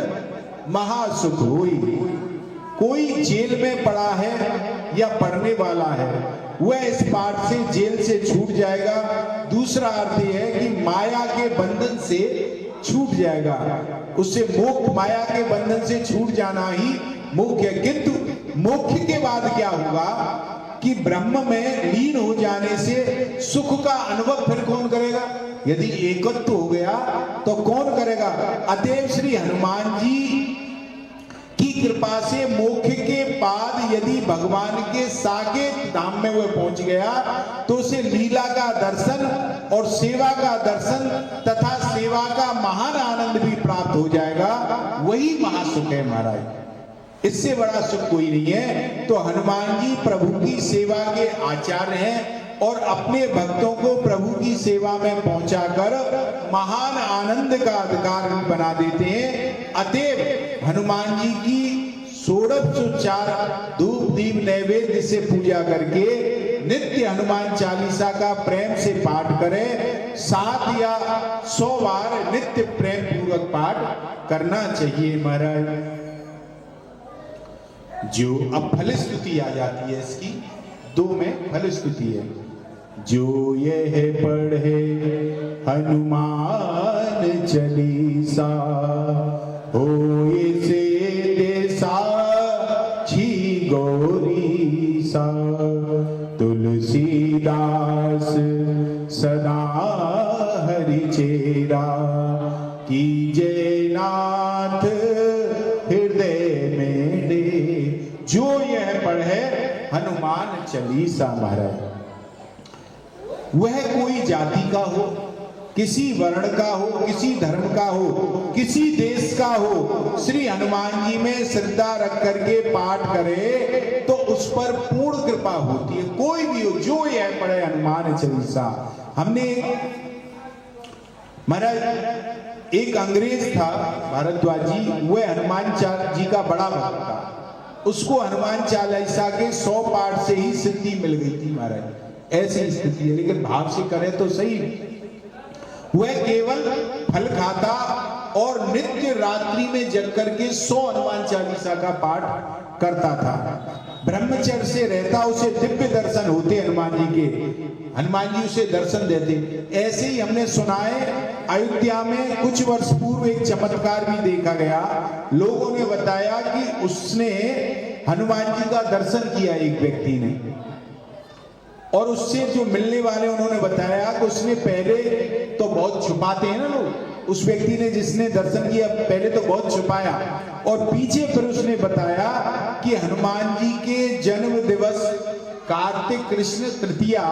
महासुख होई। कोई जेल में पड़ा है या पढ़ने वाला है, वह इस पाठ से जेल से छूट जाएगा। दूसरा अर्थ यह है कि माया के बंधन से छूट जाएगा, उससे मोक्ष, माया के बंधन से छूट जाना ही मोक्ष है। किंतु मोक्ष के बाद क्या होगा कि ब्रह्म में लीन हो जाने से सुख का अनुभव फिर कौन करेगा? यदि एकत्व हो गया तो कौन करेगा? अतएव श्री हनुमान जी की कृपा से मोक्ष के बाद यदि भगवान के साकेत धाम में वह पहुंच गया तो उसे लीला का दर्शन और सेवा का दर्शन तथा सेवा का महान आनंद भी प्राप्त हो जाएगा। वही महासुख है महाराज, इससे बड़ा सुख कोई नहीं है। तो हनुमान जी प्रभु की सेवा के आचार्य हैं और अपने भक्तों को प्रभु की सेवा में पहुंचाकर महान आनंद का अधिकार बना देते हैं। अतएव हनुमान जी की 1604 धूप दीप नैवेद्य से पूजा करके नित्य हनुमान चालीसा का प्रेम से पाठ करें। 7 या 100 बार नित्य प्रेम पूर्वक पाठ करना चाहिए महाराज। जो अब फल स्तुति आ जाती है, इसकी 2 में फल स्तुति है। जो यह पढ़े हनुमान चालीसा होए से साक्षी गौरीसा, तुलसीदास सदा हरि चेरा, कीजय नाथ हृदय में दे। जो यह पढ़े हनुमान चालीसा महाराज, वह कोई जाति का हो, किसी वर्ण का हो, किसी धर्म का हो, किसी देश का हो, श्री हनुमान जी में श्रद्धा रख करके पाठ करे तो उस पर पूर्ण कृपा होती है। कोई भी हो, जो यह पढ़े हनुमान चालीसा। हमने महाराज एक अंग्रेज था भारद्वाज जी, वह हनुमान जी का बड़ा भक्त था। उसको हनुमान चालीसा के 100 पाठ से ही सिद्धि मिल गई थी महाराज। ऐसी स्थिति है। लेकिन भाव से करे तो सही। वह केवल फल खाता और नित्य रात्रि में जग करके 100 हनुमान चालीसा का पाठ करता था। ब्रह्मचर्य से रहता, उसे दिव्य दर्शन होते हनुमान जी के। हनुमान जी उसे दर्शन देते। ऐसे ही हमने सुना है अयोध्या में कुछ वर्ष पूर्व एक चमत्कार भी देखा गया। लोगों ने बताया कि उसने हनुमान जी का दर्शन किया एक व्यक्ति ने, और उससे जो मिलने वाले उन्होंने बताया कि उसने पहले तो बहुत छुपाते हैं ना लोग, उस व्यक्ति ने जिसने दर्शन किया पहले तो बहुत छुपाया, और पीछे फिर उसने बताया कि हनुमान जी के जन्म दिवस कार्तिक कृष्ण तृतीया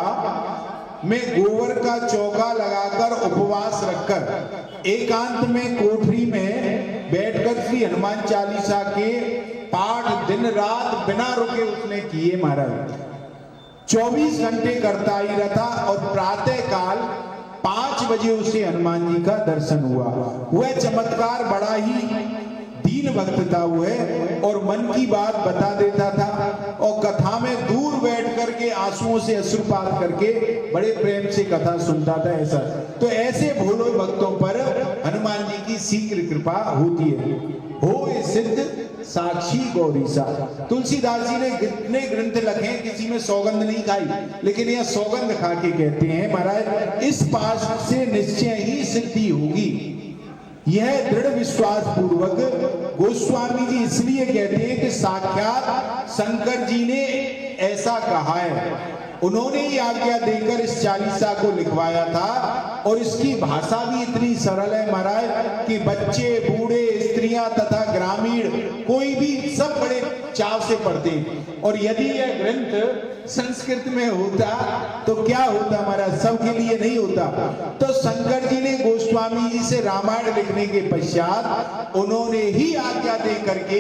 में गोबर का चौका लगाकर उपवास रखकर एकांत में कोठरी में बैठकर श्री हनुमान चालीसा के पाठ दिन रात बिना रुके उसने किए महाराज। 24 घंटे करता ही रहता, और प्रातः काल 5 बजे उसे हनुमान जी का दर्शन हुआ। वह चमत्कार बड़ा ही दीन भक्त था वह, और मन की बात बता देता था, और कथा में दूर बैठ करके आंसुओं से अश्रुपात करके बड़े प्रेम से कथा सुनता था। ऐसा तो ऐसे भोले भक्तों पर हनुमान जी की शीघ्र कृपा होती है। हो सिद्ध साक्षी गौरीसा। तुलसीदास जी ने कितने ग्रंथ लिखे, किसी में सौगंध नहीं खाई, लेकिन यह सौगंध खा के कहते हैं महाराज इस पाठ से निश्चय ही सिद्धि होगी। यह दृढ़ विश्वास पूर्वक गोस्वामी जी इसलिए कहते हैं कि साक्षात शंकर जी ने ऐसा कहा है। उन्होंने ही आज्ञा देकर इस चालीसा को लिखवाया था, और इसकी भाषा भी इतनी सरल है महाराज कि बच्चे, बूढ़े, स्त्रियां तथा ग्रामीण कोई भी सब बड़े चाव से पढ़ते हैं। और यदि यह ग्रंथ संस्कृत में होता तो क्या होता महाराज, सबके लिए नहीं होता। तो शंकर जी ने गोस्वामी जी से रामायण लिखने के पश्चात उन्होंने ही आज्ञा दे करके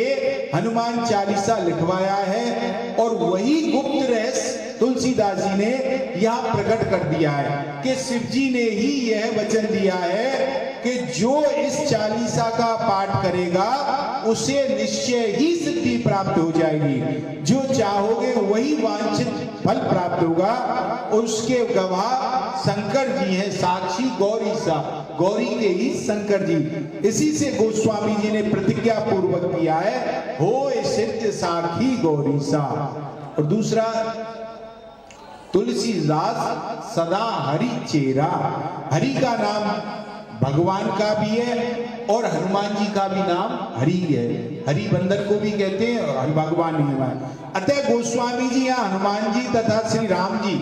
हनुमान चालीसा लिखवाया है, और वही गुप्त रहस्य तुलसीदास जी ने यह प्रकट कर दिया है कि शिव जी ने ही यह वचन दिया है कि जो इस चालीसा का पाठ करेगा उसे निश्चय ही सिद्धि प्राप्त हो जाएगी। जो चाहोगे वही वांछित फल प्राप्त होगा। उसके गवाह शंकर जी हैं, साक्षी गौरी सा, गौरी के ही शंकर जी। इसी से गोस्वामी जी ने प्रतिज्ञा पूर्वक किया है, हो सिद्ध साक्षी गौरी सा। और दूसरा, तुलसीदास सदा हरि चेरा। हरि का नाम भगवान का भी है और हनुमान जी का भी नाम हरि है। हरि बंदर को भी कहते हैं और हरि भगवान ही है। अतः गोस्वामी जी यहाँ हनुमान जी तथा श्री राम जी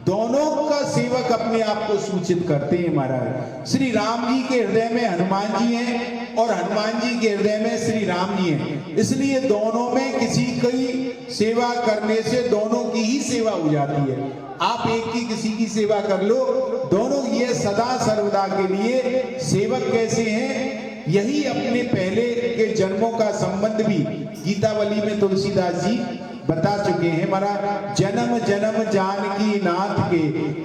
दोनों का सेवक अपने आप को सूचित करते हैं महाराज। श्री राम जी के हृदय में हनुमान जी हैं और हनुमान जी के हृदय में श्री राम जी हैं। इसलिए दोनों में किसी की सेवा करने से दोनों की ही सेवा हो जाती है। आप एक की किसी की सेवा कर लो, दोनों ये सदा सर्वदा के लिए सेवक कैसे हैं, यही अपने पहले के जन्मों का संबंध भी गीतावली में तुलसीदास जी बता चुके हैं महाराज। जन्म जन्म जानकी नाथ के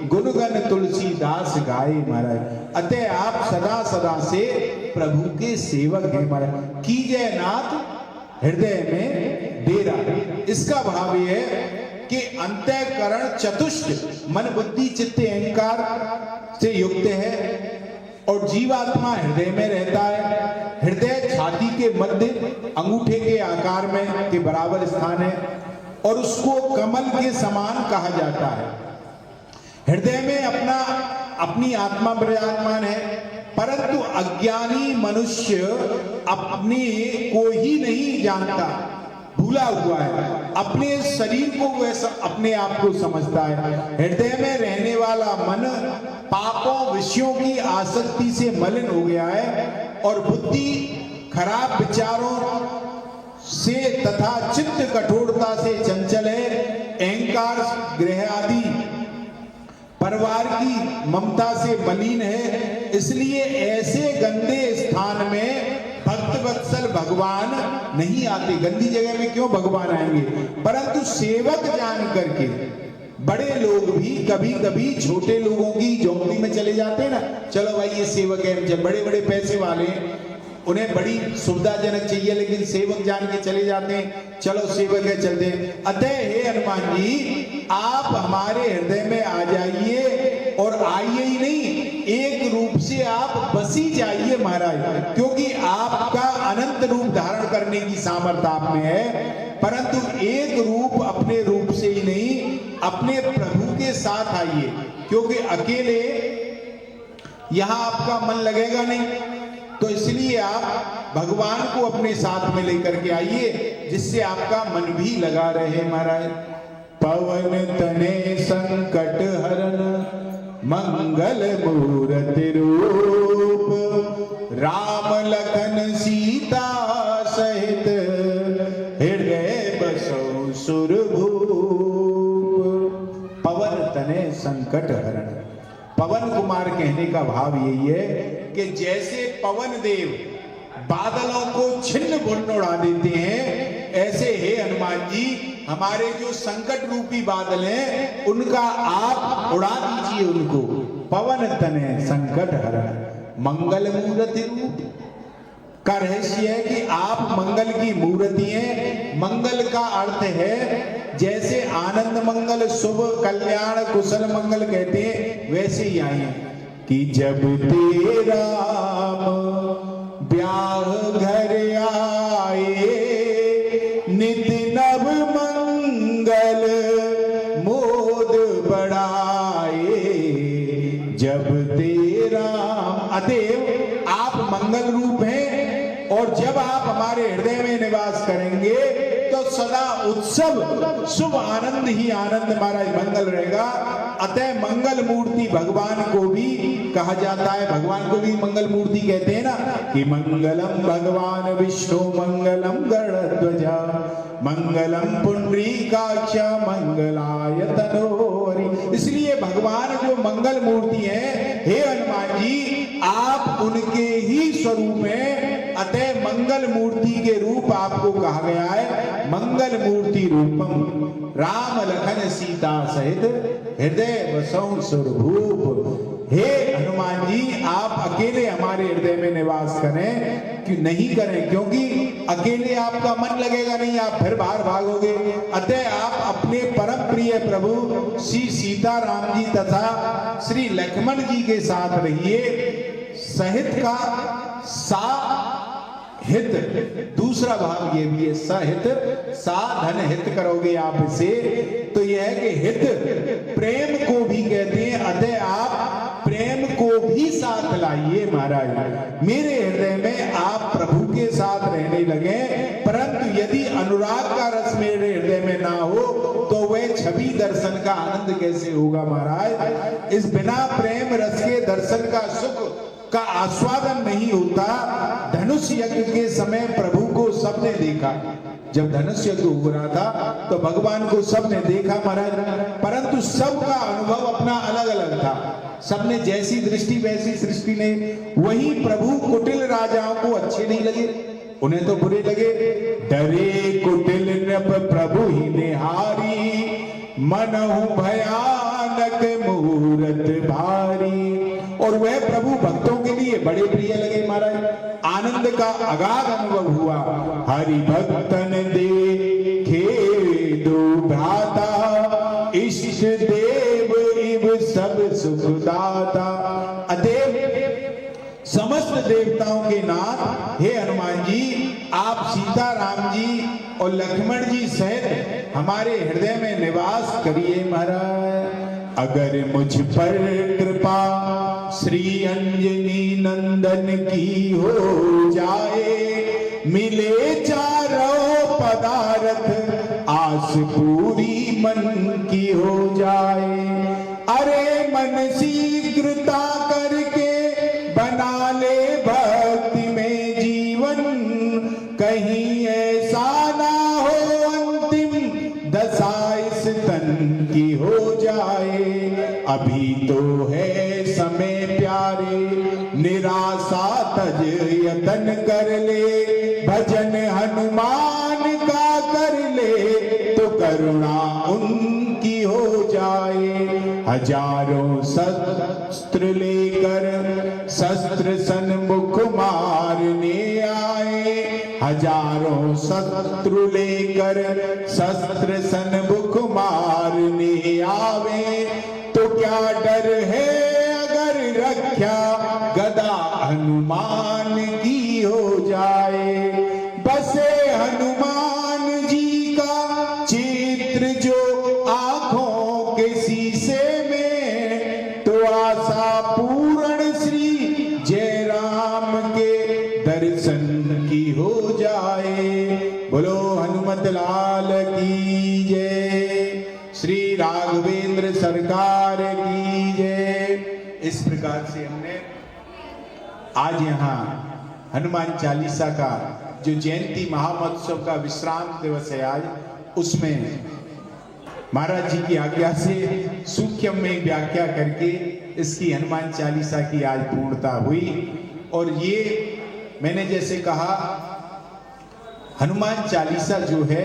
गुणगन तुलसीदास गाए महाराज। अतः आप सदा सदा से प्रभु के सेवक हैं महाराज। कीजय नाथ हृदय में डेरा। इसका भाव यह है कि अंतःकरण चतुष्ट मन बुद्धि चित्त अहंकार से युक्त है और जीवात्मा हृदय में रहता है। हृदय छाती के मध्य अंगूठे के आकार में के बराबर स्थान है और उसको कमल के समान कहा जाता है। हृदय में अपनी आत्मा विराजमान है, परंतु अज्ञानी मनुष्य अपने को ही नहीं जानता, भूला हुआ है। अपने शरीर को वैसा अपने आप को समझता है। हृदय में रहने वाला मन पापों विषयों की आसक्ति से मलिन हो गया है और बुद्धि खराब विचारों से तथा चित्त कठोरता से चंचल है। अहंकार गृह आदि परिवार की ममता से मलिन है। इसलिए ऐसे गंदे स्थान में भक्त वत्सल भगवान नहीं आते। गंदी जगह में क्यों भगवान आएंगे? परंतु सेवक जान करके बड़े लोग भी कभी कभी छोटे लोगों की झोंपड़ी में चले जाते हैं ना, चलो भाई ये सेवक है, बड़े बड़े पैसे वाले उन्हें बड़ी सुविधाजनक चाहिए लेकिन सेवक जान के चले जाते हैं, चलो सेवक है चलते हैं। अतः हे हनुमान जी आप हमारे हृदय में आ जाइए, और आइए ही नहीं, एक रूप से आप बसी जाइए महाराज, क्योंकि आपका अनंत रूप धारण करने की सामर्थ्य आप में है। परंतु एक रूप अपने रूप से ही नहीं, अपने प्रभु के साथ आइए, क्योंकि अकेले यहां आपका मन लगेगा नहीं। तो इसलिए आप भगवान को अपने साथ में लेकर के आइए, जिससे आपका मन भी लगा रहे महाराज। पवन तने संकट हरन मंगल मूर्ति रूप, राम लखन सीता सहित हृदय बसो सुरभूप। पवन तने संकट हरण। पवन कुमार कहने का भाव यही है कि जैसे पवन देव बादलों को छिन्न भिन्न उड़ा देते हैं, ऐसे हे हनुमान जी हमारे जो संकट रूपी बादल हैं उनका आप उड़ा दीजिए उनको। पवन तने संकट हरण मंगल मूर्ति रूप का रहस्य है कि आप मंगल की मूर्ति हैं। मंगल का अर्थ है जैसे आनंद मंगल, शुभ, कल्याण, कुशल मंगल कहते हैं, वैसे ही आए कि जब तेरा ब्याह घर आए, नित नव मंगल मोद बढ़ाए। जब तेरा अतएव आप मंगल रूप हैं, और जब आप हमारे हृदय में निवास करेंगे तो सदा उत्सव, शुभ, आनंद ही आनंद, महाराज मंगल रहेगा। अतः मंगल मूर्ति भगवान को भी कहा जाता है, भगवान को भी मंगल मूर्ति कहते हैं ना, कि मंगलम भगवान विष्णु मंगलम गरुड़ध्वजा मंगलम पुंडरीकाक्ष मंगलाय तनोहरि। इसलिए भगवान जो मंगल मूर्ति है, हे हनुमान जी आप उनके ही स्वरूप हैं। अतः मंगल मूर्ति के रूप आपको कहा गया है, मंगल मूर्ति रूपम राम लखन सीता सहित हृदय बसौ सुरभूप। हे हनुमान जी आप अकेले हमारे हृदय में निवास करें, कि नहीं करें, क्योंकि अकेले आपका मन लगेगा नहीं, आप फिर बाहर भागोगे। अतः आप अपने परम प्रिय प्रभु श्री सीता राम जी तथा श्री लक्ष्मण जी के साथ रहिए। सहित का सा हित, दूसरा भाव ये भी है, सहित साधन हित करोगे आप इसे, तो यह है कि हित प्रेम को भी कहते हैं। अतः आप प्रेम को भी साथ लाइए महाराज। मेरे हृदय में आप प्रभु के साथ रहने लगे, परंतु यदि अनुराग का रस मेरे हृदय में ना हो तो वह छवि दर्शन का आनंद कैसे होगा महाराज। इस बिना प्रेम रस के दर्शन का सुख का आस्वादन नहीं होता। धनुष यज्ञ के समय प्रभु को सबने देखा, जब धनुष यज्ञ हो रहा था तो भगवान को सबने देखा महाराज, परंतु सबका अनुभव अपना अलग अलग था। सबने जैसी दृष्टि वैसी सृष्टि नहीं। वही प्रभु कुटिल राजाओं को अच्छे नहीं लगे, उन्हें तो बुरे लगे। डरे कुटिल नृप प्रभु ही निहारी, मनहु भयानक मूरत भारी। और वह प्रभु भक्तों के लिए बड़े प्रिय लगे महाराज। आनंद का अगाध अनुभव हुआ। हरि भक्तन देखे दो भ्राता, इष्ट देव इव सब सुखदाता। अतएव समस्त देवताओं के नाथ हे हनुमान जी आप सीता राम जी और लक्ष्मण जी सहित हमारे हृदय में निवास करिए महाराज। अगर मुझ पर कृपा श्री अंजनी नंदन की हो जाए, मिले चारों पदार्थ आस पूरी मन की हो जाए। अरे मन शीघ्रता करके बना ले भक्ति में जीवन, कहीं ऐसा ना हो अंतिम दशा इस तन की हो जाए। अभी तो है समय प्यारे, निराशा तज यतन कर ले, भजन हनुमान का कर ले तो करुणा उनकी हो जाए। हजारों शस्त्र लेकर शस्त्र सन्मुख मारने आए, हजारों शत्रु लेकर शस्त्र सन्मुख श्री राघवेंद्र सरकार की जय। इस प्रकार से हमने आज यहाँ हनुमान चालीसा का जो जयंती महामहोत्सव का विश्राम दिवस है आज, उसमें महाराज जी की आज्ञा से सूक्ष्म में व्याख्या करके इसकी हनुमान चालीसा की आज पूर्णता हुई। और ये मैंने जैसे कहा, हनुमान चालीसा जो है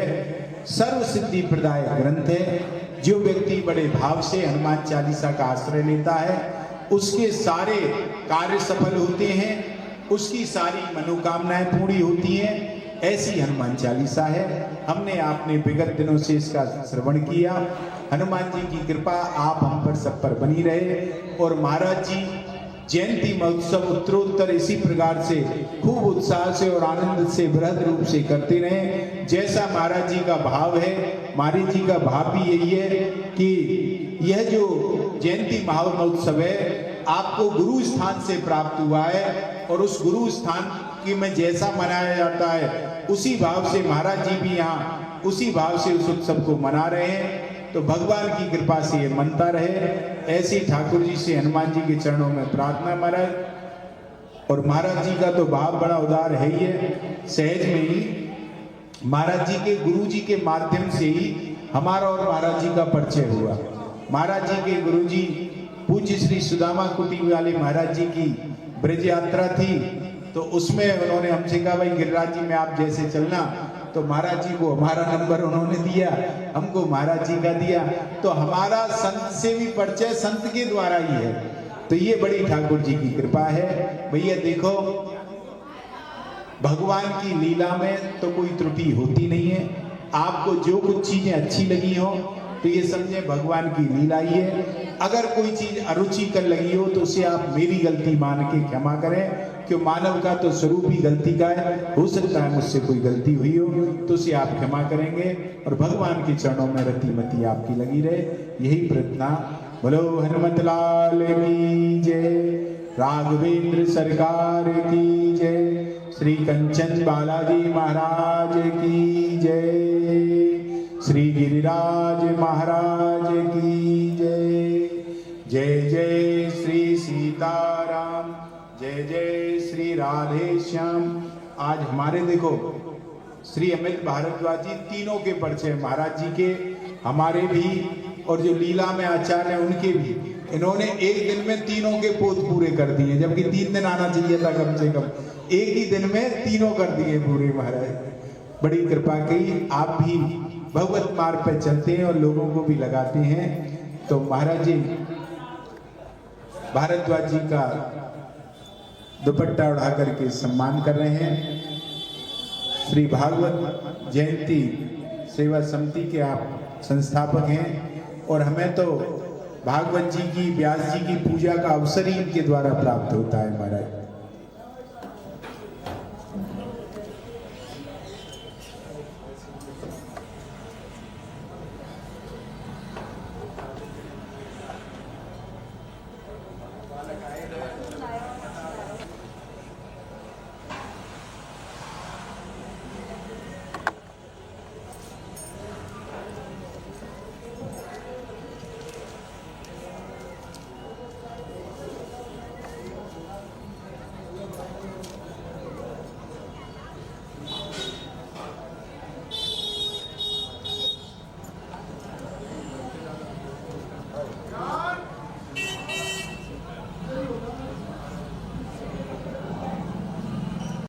सर्व सिद्धि प्रदायक ग्रंथ है। जो व्यक्ति बड़े भाव से हनुमान चालीसा का आश्रय लेता है उसके सारे कार्य सफल होते हैं, उसकी सारी मनोकामनाएं पूरी होती हैं। ऐसी हनुमान चालीसा है। हमने आपने विगत दिनों से इसका श्रवण किया। हनुमान जी की कृपा आप हम पर सब पर बनी रहे और महाराज जी जयंती महोत्सव उत्तरोत्तर इसी प्रकार से खूब उत्साह से और आनंद से बृहद रूप से करते रहे। जैसा महाराज जी का भाव है, महाराज जी का भाव भी यही है कि यह जो जयंती महोत्सव है आपको गुरु स्थान से प्राप्त हुआ है और उस गुरु स्थान की में जैसा मनाया जाता है उसी भाव से महाराज जी भी यहाँ उसी भाव से उस उत्सव को मना रहे हैं। तो भगवान की कृपा से ये मनता रहे। ऐसी ठाकुर जी से हनुमान जी के चरणों में प्रार्थना महाराज। और महाराज जी का तो भाव बड़ा उदार है ही है। सहज में ही महाराज जी के गुरु जी के माध्यम से ही हमारा और महाराज जी का परिचय हुआ। महाराज जी के गुरु जी पूज्य श्री सुदामा कुटी वाले महाराज जी की ब्रज यात्रा थी, तो उसमें उन्होंने हमसे कहा भाई गिरिराज जी में आप जैसे चलना। तो महाराज जी को हमारा नंबर उन्होंने दिया, हमको महाराज जी का दिया। तो हमारा संत से भी परिचय संत के द्वारा ही है। तो ये बड़ी ठाकुर जी की कृपा है। भैया देखो, भगवान की लीला में तो कोई त्रुटि होती नहीं है। आपको जो कुछ चीजें अच्छी लगी हो तो ये समझे भगवान की लीला ही है। अगर कोई चीज अरुचि कर लगी हो तो उसे आप मेरी गलती मान के क्षमा करें, क्यों मानव का तो स्वरूप ही गलती का है। हो सकता है मुझसे कोई गलती हुई हो तो उसे आप क्षमा करेंगे और भगवान के चरणों में रतिमती आपकी लगी रहे, यही प्रार्थना। बोलो हनुमत लाल की जय, राघवेंद्र सरकार की जय, श्री कंचन बालाजी महाराज की जय, श्री गिरिराज महाराज की जय। जय जय श्री सीताराम, जय जय श्री राधे श्याम। आज हमारे देखो श्री अमित भारद्वाज जी तीनों के परिचय, महाराज जी के, हमारे भी, और जो लीला में आचार्य हैं उनके भी। इन्होंने एक दिन में तीनों के पोत पूरे कर दिए, जबकि 3 दिन आना चाहिए था कम से कम। एक ही दिन में तीनों कर दिए पूरे महाराज। बड़ी कृपा की। आप भी भगवत मार्ग पर चलते हैं और लोगों को भी लगाते हैं। तो महाराज जी भारद्वाज जी का दुपट्टा उड़ा करके सम्मान कर रहे हैं। श्री भागवत जयंती सेवा समिति के आप संस्थापक हैं और हमें तो भागवत जी की, व्यास जी की पूजा का अवसर ही इनके द्वारा प्राप्त होता है महाराज।